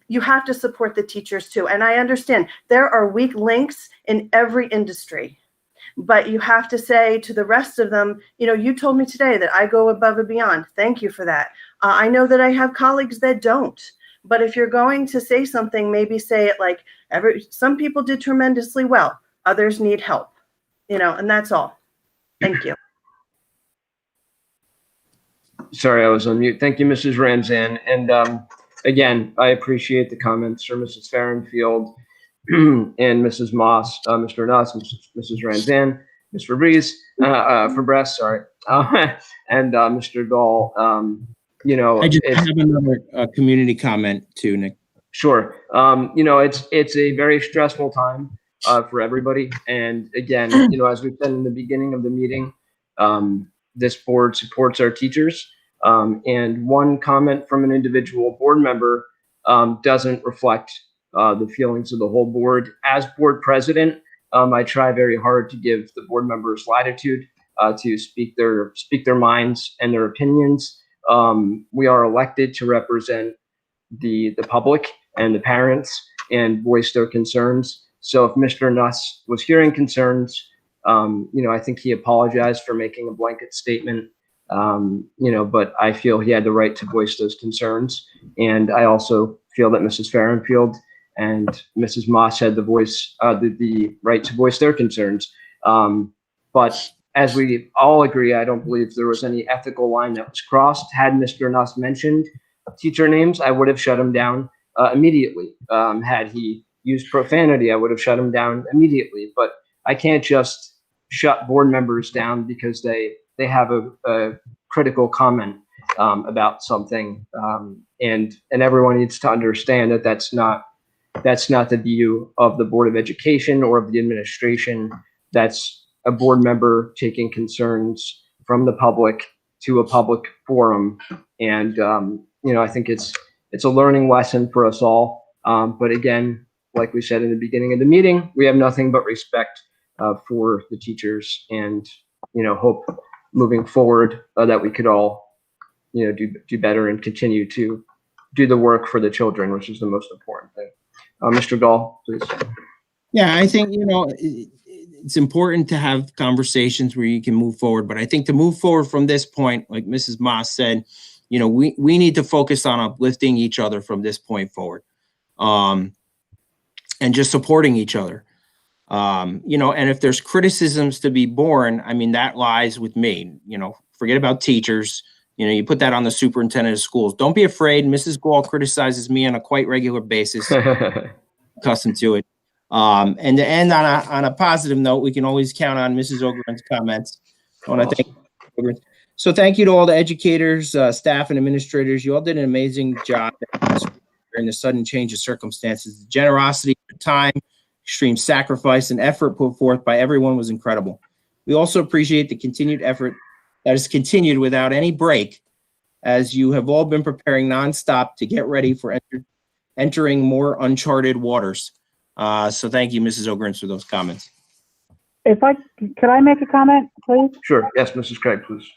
you have to support the teachers too. And I understand there are weak links in every industry, but you have to say to the rest of them, you told me today that I go above and beyond. Thank you for that. I know that I have colleagues that don't. But if you're going to say something, maybe say it like some people did tremendously well. Others need help, and that's all. Thank you. Sorry, I was on mute. Thank you, Mrs. Ranzan. And again, I appreciate the comments from Mrs. Farrenfield and Mrs. Moss, Mr. Nuss, Mrs. Ranzan, Ms. Fabress, sorry, and Mr. Gall. I just have another community comment too, Nick. Sure. It's a very stressful time for everybody. And again, as we said in the beginning of the meeting, this board supports our teachers. And one comment from an individual board member doesn't reflect the feelings of the whole board. As board president, I try very hard to give the board members latitude to speak their minds and their opinions. We are elected to represent the public and the parents and voice their concerns. So if Mr. Nuss was hearing concerns, I think he apologized for making a blanket statement. But I feel he had the right to voice those concerns. And I also feel that Mrs. Farrenfield and Mrs. Moss had the right to voice their concerns. But as we all agree, I don't believe there was any ethical line that was crossed. Had Mr. Nuss mentioned teacher names, I would have shut him down immediately. Had he used profanity, I would have shut him down immediately. But I can't just shut board members down because they have a critical comment about something. And everyone needs to understand that that's not the view of the Board of Education or of the administration. That's a board member taking concerns from the public to a public forum. And, I think it's a learning lesson for us all. But again, like we said in the beginning of the meeting, we have nothing but respect for the teachers and, hope moving forward that we could all, do better and continue to do the work for the children, which is the most important thing. Mr. Gall, please. Yeah, I think, it's important to have conversations where you can move forward. But I think to move forward from this point, like Mrs. Moss said, we need to focus on uplifting each other from this point forward, and just supporting each other. And if there's criticisms to be borne, that lies with me. Forget about teachers. You put that on the superintendent of schools. Don't be afraid. Mrs. Gall criticizes me on a quite regular basis. Accustomed to it. And to end on a positive note, we can always count on Mrs. Ogren's comments. I want to thank you. So thank you to all the educators, staff, and administrators. You all did an amazing job during the sudden change of circumstances. The generosity, the time, extreme sacrifice, and effort put forth by everyone was incredible. We also appreciate the continued effort that has continued without any break, as you have all been preparing nonstop to get ready for entering more uncharted waters. So thank you, Mrs. Ogren, for those comments. Could I make a comment, please? Sure. Yes, Mrs. Craig, please.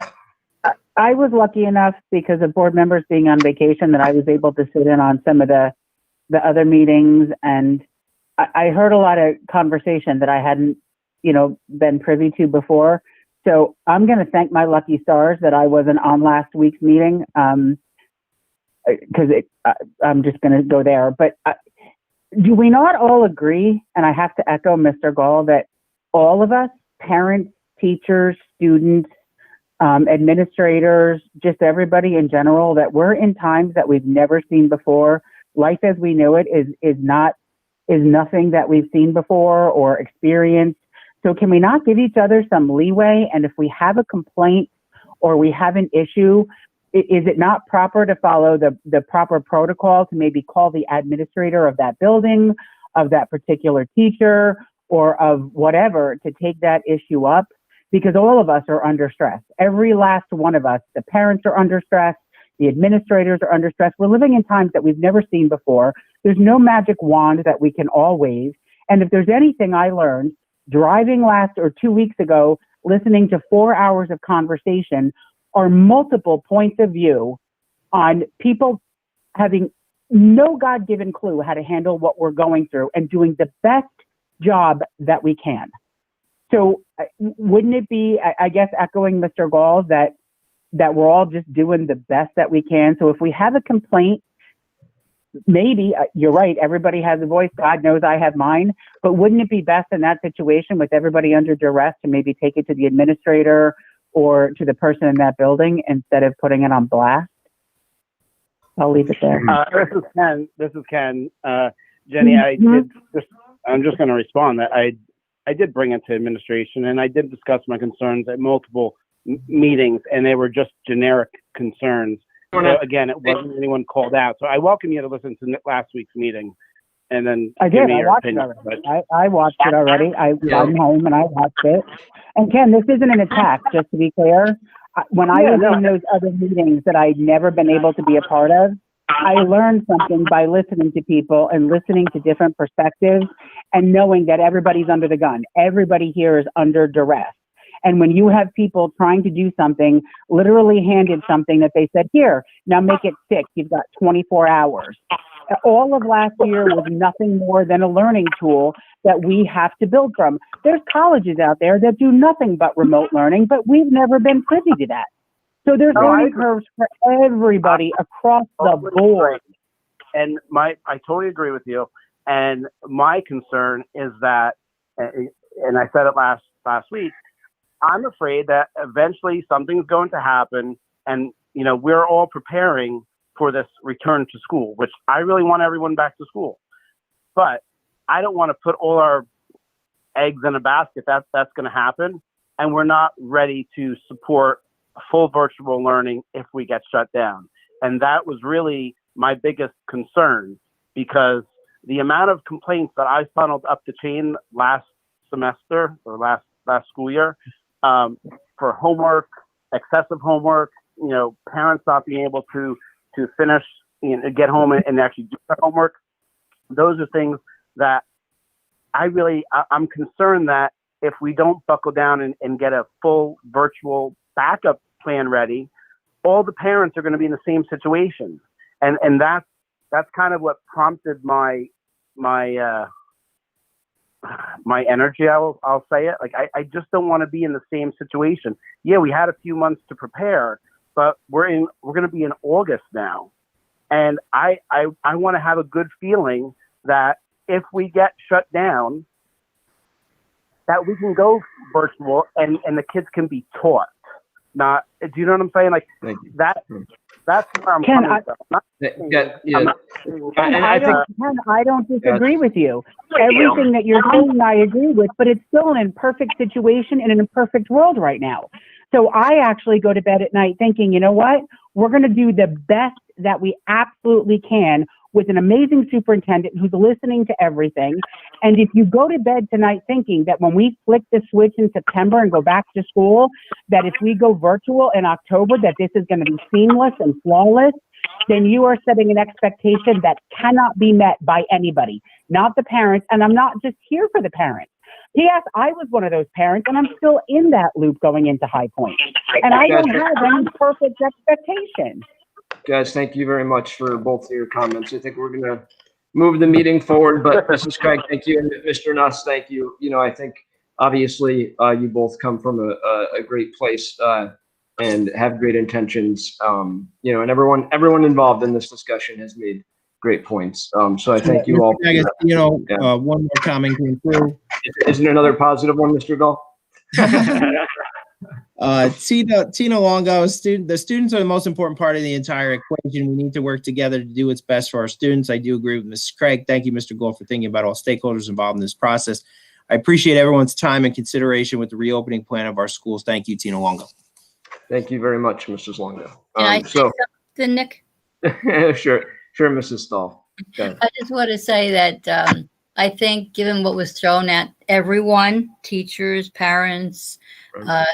I was lucky enough because of board members being on vacation that I was able to sit in on some of the other meetings, and I heard a lot of conversation that I hadn't, been privy to before. So I'm going to thank my lucky stars that I wasn't on last week's meeting, because I'm just going to go there. But do we not all agree, and I have to echo Mr. Gall, that all of us, parents, teachers, students, administrators, just everybody in general, that we're in times that we've never seen before? Life as we know it is nothing that we've seen before or experienced. So can we not give each other some leeway? And if we have a complaint or we have an issue, is it not proper to follow the proper protocol to maybe call the administrator of that building, of that particular teacher, or of whatever, to take that issue up? Because all of us are under stress. Every last one of us, the parents are under stress, the administrators are under stress. We're living in times that we've never seen before. There's no magic wand that we can all wave. And if there's anything I learned driving last or 2 weeks ago, listening to 4 hours of conversation, are multiple points of view on people having no God-given clue how to handle what we're going through and doing the best job that we can. So wouldn't it be, I guess, echoing Mr. Gall, that we're all just doing the best that we can? So if we have a complaint, maybe you're right, everybody has a voice. God knows I have mine. But wouldn't it be best in that situation, with everybody under duress, to maybe take it to the administrator or to the person in that building instead of putting it on blast? I'll leave it there. This is Ken. Jenny, I'm just going to respond that I did bring it to administration, and I did discuss my concerns at multiple meetings, and they were just generic concerns. So again, it wasn't anyone called out. So I welcome you to listen to last week's meeting, and then give me your opinion. I watched it already. I'm home and I watched it. And Ken, this isn't an attack, just to be clear. When I was in those other meetings that I'd never been able to be a part of, I learned something by listening to people and listening to different perspectives and knowing that everybody's under the gun. Everybody here is under duress. And when you have people trying to do something, literally handed something that they said, here, now make it 6, you've got 24 hours. All of last year was nothing more than a learning tool that we have to build from. There's colleges out there that do nothing but remote learning, but we've never been privy to that. So there's learning curves for everybody across the board. And I totally agree with you. And my concern is that, and I said it last week, I'm afraid that eventually something's going to happen, and we're all preparing for this return to school, which I really want everyone back to school. But I don't want to put all our eggs in a basket. That's going to happen, and we're not ready to support full virtual learning if we get shut down. And that was really my biggest concern, because the amount of complaints that I funneled up the chain last semester or last school year for homework, excessive homework, parents not being able to finish, get home and actually do their homework. Those are things that I'm concerned that if we don't buckle down and get a full virtual backup plan ready, all the parents are going to be in the same situation. And that's kind of what prompted my energy. I'll say it. Like, I just don't want to be in the same situation. Yeah, we had a few months to prepare, but we're going to be in August now. And I want to have a good feeling that if we get shut down, that we can go virtual and the kids can be taught. Not, do you know what I'm saying? Like that. That's where I'm Ken, coming from. I don't disagree with you. Everything that you're saying, I agree with, but it's still an imperfect situation in an imperfect world right now. So I actually go to bed at night thinking, you know what? We're going to do the best that we absolutely can with an amazing superintendent who's listening to everything. And if you go to bed tonight thinking that when we flick the switch in September and go back to school, that if we go virtual in October, that this is going to be seamless and flawless, then you are setting an expectation that cannot be met by anybody, not the parents. And I'm not just here for the parents. Yes, I was one of those parents, and I'm still in that loop going into High Point. And I don't have any perfect expectations. Guys, thank you very much for both of your comments. I think we're going to move the meeting forward, but Mrs. Craig, thank you. And Mr. Nuss, thank you. I think obviously you both come from a great place and have great intentions. And everyone involved in this discussion has made great points. So I thank you all. One more comment came through. Isn't another positive one, Mr. Gall? Tina Longo, the students are the most important part of the entire equation. We need to work together to do what's best for our students. I do agree with Mrs. Craig. Thank you, Mr. Gould, for thinking about all stakeholders involved in this process. I appreciate everyone's time and consideration with the reopening plan of our schools. Thank you, Tina Longo. Thank you very much, Mrs. Longo. Can I say something, Nick? Sure, Mrs. Stahl. Okay. I just want to say that I think given what was thrown at everyone, teachers, parents,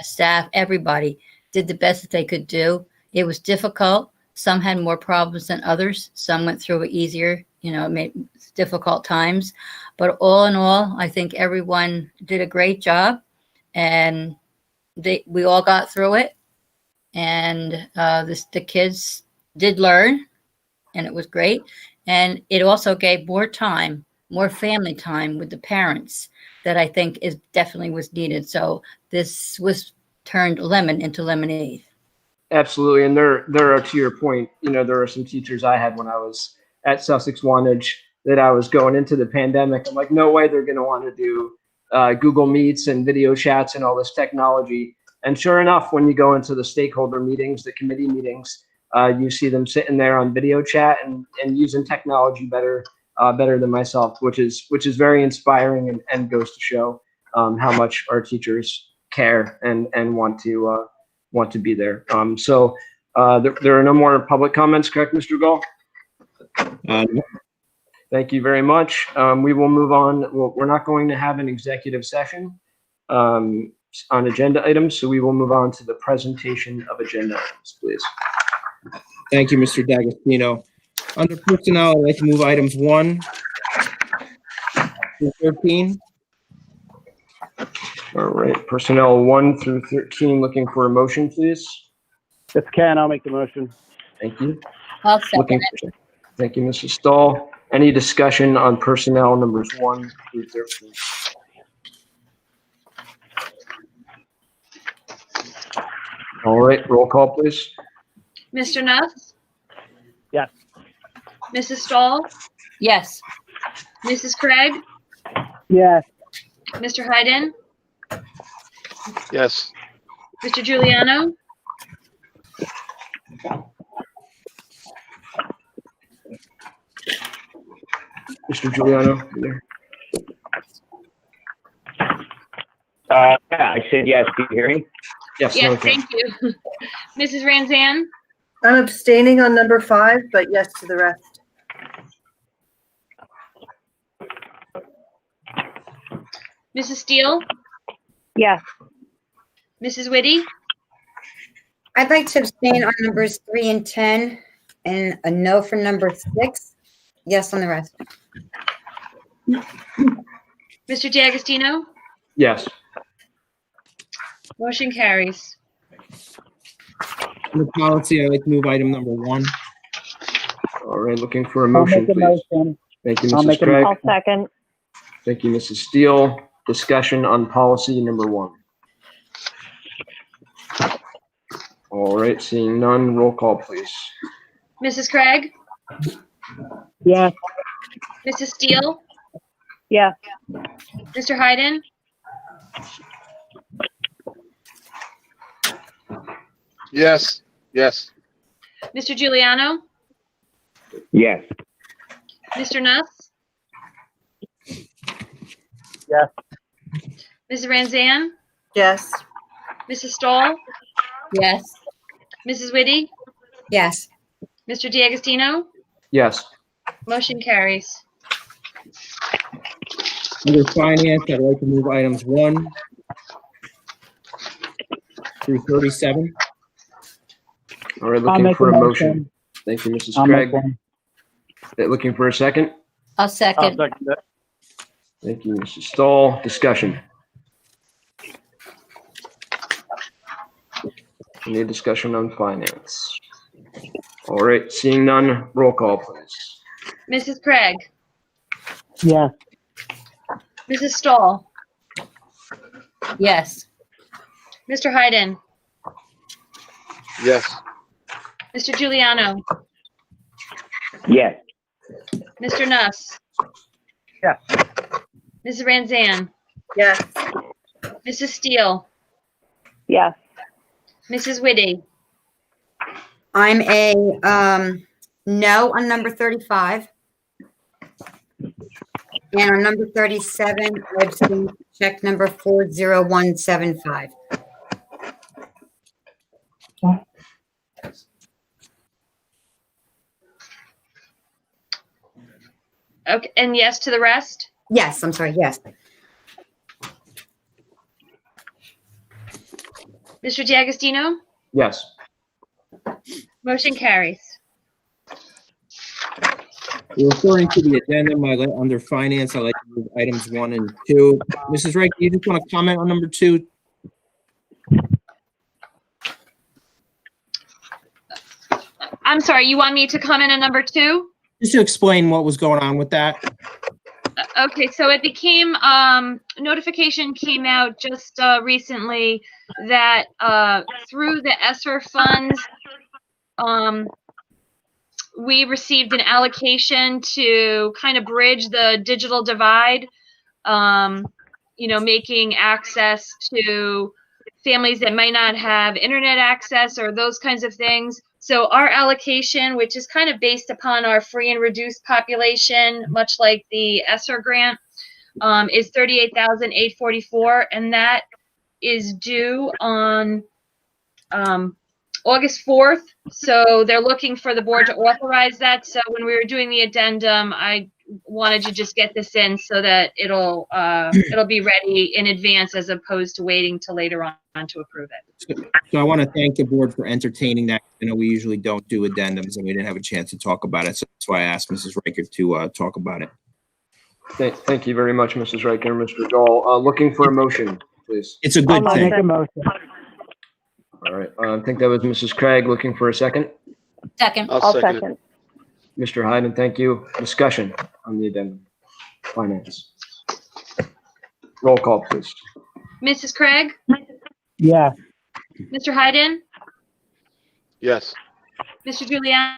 staff, everybody did the best that they could do. It was difficult. Some had more problems than others. Some went through it easier, it made difficult times. But all in all, I think everyone did a great job, and we all got through it. And the kids did learn, and it was great. And it also gave more time, more family time with the parents that I think definitely was needed. So this was turned lemon into lemonade. Absolutely. And there are, to your point, there are some teachers I had when I was at Sussex-Wantage that I was going into the pandemic. I'm like, no way they're going to want to do Google Meets and video chats and all this technology. And sure enough, when you go into the stakeholder meetings, the committee meetings, you see them sitting there on video chat and using technology better than myself, which is very inspiring and goes to show how much our teachers care and want to be there. So there are no more public comments, correct, Mr. Gall? Thank you very much. We will move on. We're not going to have an executive session. on agenda items, so we will move on to the presentation of agenda items, please. Thank you, Mr. D'Agostino. Under personnel, I'd like to move items 1 through 13. All right, personnel 1 through 13, looking for a motion, please. This can, I'll make the motion. Thank you. I'll second Looking it. Thank you, Mrs. Stahl. Any discussion on personnel numbers 1 through 13? All right, roll call, please. Mr. Nuss? Yes. Mrs. Stahl? Yes. Mrs. Craig? Yes. Mr. Hayden? Yes. Mr. Giuliano? Mr. Giuliano, you there? Yeah, I said yes. Do you hear me? Yes. Yes, okay. thank you. Mrs. Ranzan? I'm abstaining on number 5, but yes to the rest. Mrs. Steele? Yes. Mrs. Whitty? I'd like to abstain on numbers 3 and 10, and a no for number 6. Yes on the rest. Mr. D'Agostino? Yes. Motion carries. Under policy, I'd like to move item number 1. All right, looking for a I'll motion, make a please. motion. Thank you, I'll Mrs. make a Craig. I'll second. Thank you, Mrs. Steele. Discussion on policy number 1. All right, seeing none, roll call, please. Mrs. Craig? Yes. Mrs. Steele? Yes. Mr. Hayden? Yes. Yes. Mr. Giuliano? Yes. Mr. Nuss? Yes. Mrs. Ranzan? Yes. Mrs. Stahl? Yes. Mrs. Whitty? Yes. Mr. D'Agostino? Yes. Motion carries. Under finance, I'd like to move items 1 through 37. All right, I'll looking make for a a motion. motion. Thank you, Mrs. I'll Craig. make one. Looking for a second? I'll I'll second. second it. Thank you, Mrs. Stahl. Discussion. Any discussion on finance? All right, seeing none, roll call, please. Mrs. Craig? Yes. Mrs. Stahl? Yes. Mr. Hayden? Yes. Mr. Giuliano? Yes. Mr. Nuss? Yes. Mrs. Ranzan? Yes. Mrs. Steele? Yes. Mrs. Whitty? I'm a no on number 35. And on number 37, I abstain. Check number 40175. Okay, and yes to the rest? Yes, I'm sorry, yes. Mr. D'Agostino? Yes. Motion carries. Referring to the addendum, under finance, I'd like to move items 1 and 2. Mrs. Wright, do you just want to comment on number 2? I'm sorry, you want me to comment on number 2? Just to explain what was going on with that. Okay, so it became, notification came out just recently that through the ESSER funds, we received an allocation to kind of bridge the digital divide, you know, making access to families that might not have internet access or those kinds of things. So our allocation, which is kind of based upon our free and reduced population, much like the ESSER grant, is $38,844, and that is due on August 4th. So they're looking for the board to authorize that. So when we were doing the addendum, I wanted to just get this in so that it'll be ready in advance as opposed to waiting till later on to approve it. So I want to thank the board for entertaining that. You know, we usually don't do addendums, and we didn't have a chance to talk about it. So that's why I asked Mrs. Riker to talk about it. Thank you very much, Mrs. Riker and Mr. Dahl. Looking for a motion, please. It's a good I'll thing. make a motion. All right. I think that was Mrs. Craig looking for a second. Second. I'll second. Mr. Hyden, thank you. Discussion on the addendum. Finance. Roll call, please. Mrs. Craig, Yeah. Mr. Hyden, Yes. Mr. Giuliano,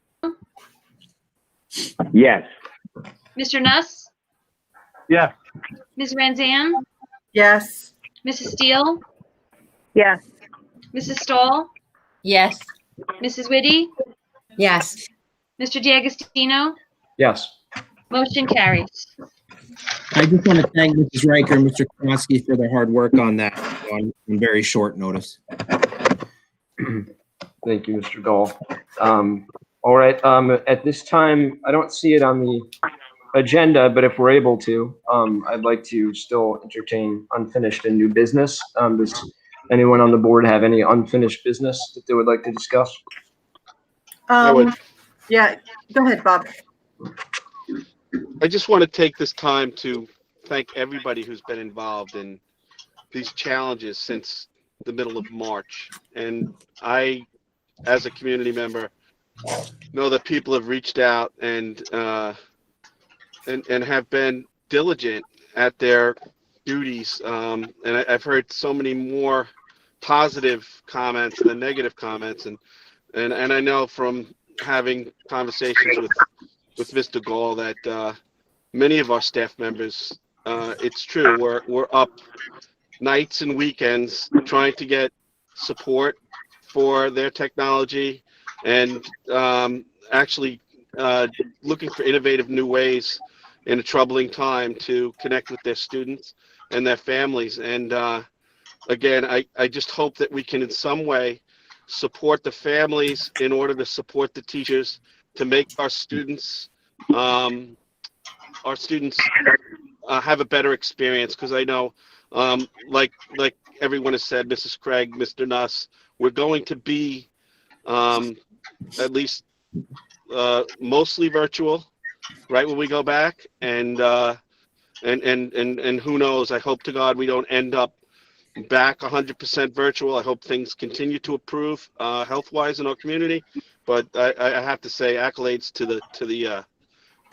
Yes. Mr. Nuss, Yes. Ms. Ranzan, Yes. Mrs. Steele, Yes. Mrs. Stoll, Yes. Mrs. Whitty, Yes. Mr. D'Agostino. Yes. Motion carries. I just want to thank Mrs. Riker and Mr. Kronsky for their hard work on that on very short notice. Thank you, Mr. Dahl. All right. At this time, I don't see it on the agenda, but if we're able to, I'd like to still entertain unfinished and new business. Does anyone on the board have any unfinished business that they would like to discuss? I would. Yeah, go ahead, Bob. I just want to take this time to thank everybody who's been involved in these challenges since the middle of March. And I, as a community member, know that people have reached out and have been diligent at their duties. And I've heard so many more positive comments than negative comments. And I know from having conversations with Mr. Gall that many of our staff members, it's true, we're up nights and weekends trying to get support for their technology and actually looking for innovative new ways in a troubling time to connect with their students and their families. And again, I just hope that we can in some way support the families in order to support the teachers to make our students have a better experience. Because I know, like everyone has said, Mrs. Craig, Mr. Nuss, we're going to be at least mostly virtual, right when we go back, and who knows? I hope to God we don't end up back 100% virtual. I hope things continue to improve health-wise in our community. But I have to say accolades to the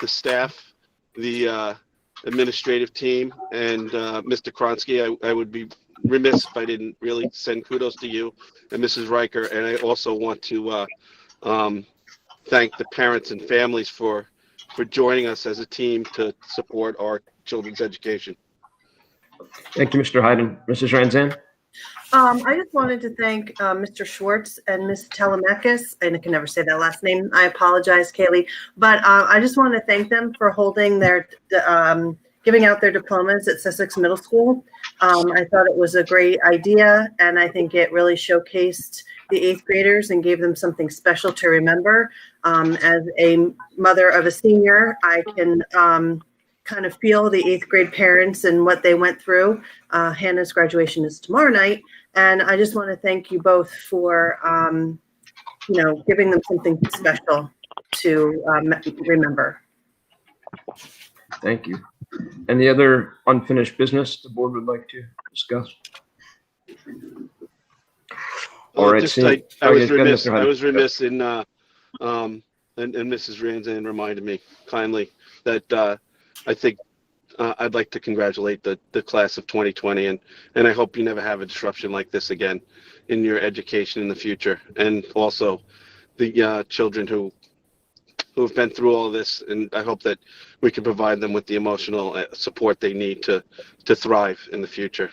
staff, the administrative team, and Mr. Kronsky. I would be remiss if I didn't really send kudos to you and Mrs. Riker. And I also want to thank the parents and families for joining us as a team to support our children's education. Thank you, Mr. Hyden. Mrs. Ranzan? I just wanted to thank Mr. Schwartz and Ms. Telemakis, and I can never say that last name. I apologize, Kaylee. But I just want to thank them for holding their, giving out their diplomas at Sussex Middle School. I thought it was a great idea, and I think it really showcased the 8th graders and gave them something special to remember. As a mother of a senior, I can kind of feel the 8th grade parents and what they went through. Hannah's graduation is tomorrow night. And I just want to thank you both for, giving them something special to remember. Thank you. Any other unfinished business the board would like to discuss? All right. I was remiss in, and Mrs. Ranzan reminded me kindly that I think I'd like to congratulate the class of 2020, and I hope you never have a disruption like this again in your education in the future, and also the children who have been through all this, and I hope that we can provide them with the emotional support they need to thrive in the future.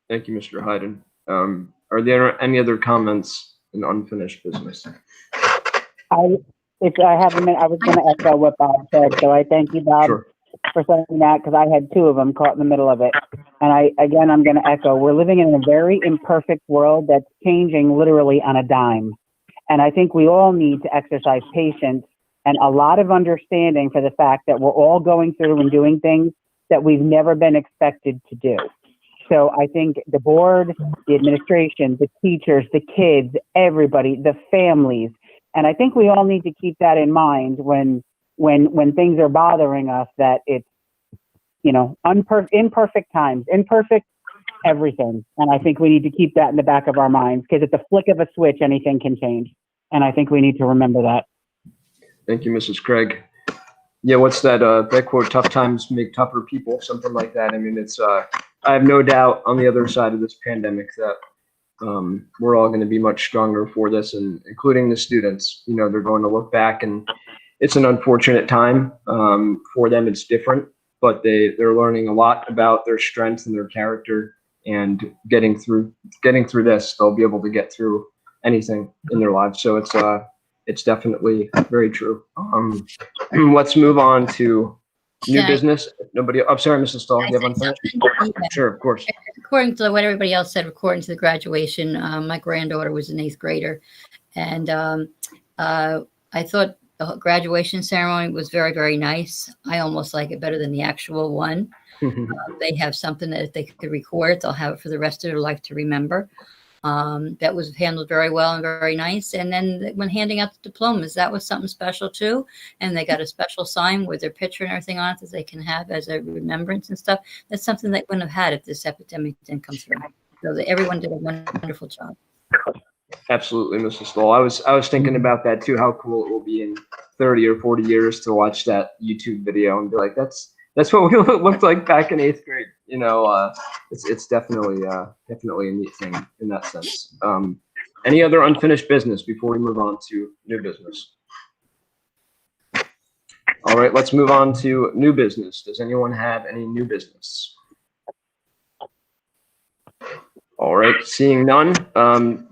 Thank you, Mr. Hyden. Are there any other comments in unfinished business? I have a minute. I was going to echo what Bob said, so I thank you, Bob, Sure. for saying that, because I had 2 of them caught in the middle of it. And I'm going to echo, we're living in a very imperfect world that's changing literally on a dime. And I think we all need to exercise patience and a lot of understanding for the fact that we're all going through and doing things that we've never been expected to do. So I think the board, the administration, the teachers, the kids, everybody, the families, and I think we all need to keep that in mind when things are bothering us, that it's, you know, imperfect times, imperfect everything. And I think we need to keep that in the back of our minds, because at the flick of a switch, anything can change. And I think we need to remember that. Thank you, Mrs. Craig. Yeah, what's that quote, tough times make tougher people, something like that. I mean, it's, I have no doubt on the other side of this pandemic that we're all going to be much stronger for this, and including the students. You know, they're going to look back, and it's an unfortunate time for them. It's different, but they're learning a lot about their strengths and their character, and getting through this, they'll be able to get through anything in their lives. So it's definitely very true. Let's move on to new business. Nobody, I'm sorry, Mrs. Stahl, you have unfinished? Yeah. Sure, of course. According to what everybody else said, according to the graduation, my granddaughter was an 8th grader. And I thought the graduation ceremony was very, very nice. I almost like it better than the actual one. They have something that if they could record, they'll have it for the rest of their life to remember. That was handled very well and very nice. And then when handing out the diplomas, that was something special too. And they got a special sign with their picture and everything on it that they can have as a remembrance and stuff. That's something they wouldn't have had if this epidemic didn't come through. So everyone did a wonderful job. Absolutely, Mrs. Stoll. I was thinking about that too, how cool it will be in 30 or 40 years to watch that YouTube video and be like, that's what we looked like back in 8th grade. You know, it's definitely a neat thing in that sense. Any other unfinished business before we move on to new business? All right, let's move on to new business. Does anyone have any new business? All right, seeing none.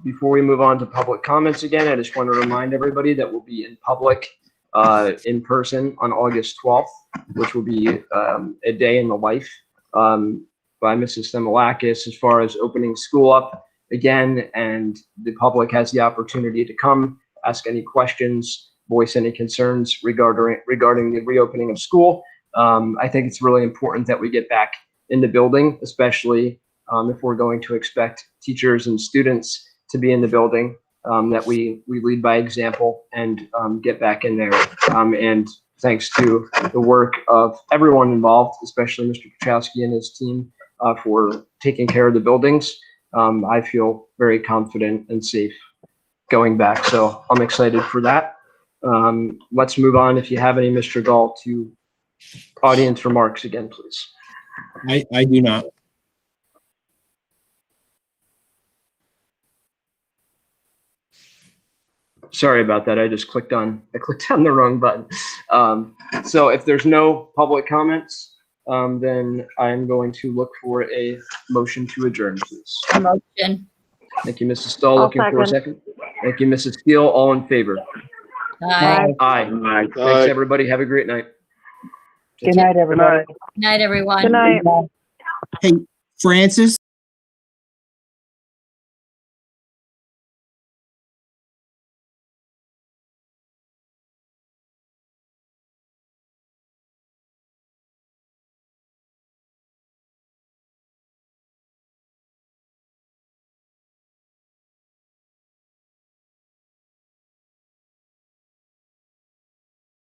Before we move on to public comments again, I just want to remind everybody that we'll be in public in person on August 12th, which will be a day in the life by Mrs. Semilakis as far as opening school up again, and the public has the opportunity to come, ask any questions, voice any concerns regarding the reopening of school. I think it's really important that we get back in the building, especially if we're going to expect teachers and students to be in the building, that we lead by example and get back in there. And thanks to the work of everyone involved, especially Mr. Pachowski and his team for taking care of the buildings. I feel very confident and safe going back. So I'm excited for that. Let's move on. If you have any, Mr. Gall, to audience remarks again, please. I do not. Sorry about that. I just clicked on the wrong button. So if there's no public comments, then I'm going to look for a motion to adjourn, please. A motion. Thank you, Mrs. Stoll. Looking for a second. Thank you, Mrs. Steele. All in favor? Aye. Aye. Thanks, everybody. Have a great night. Good night, everybody. Good night, everyone. Good night. Hey, Francis?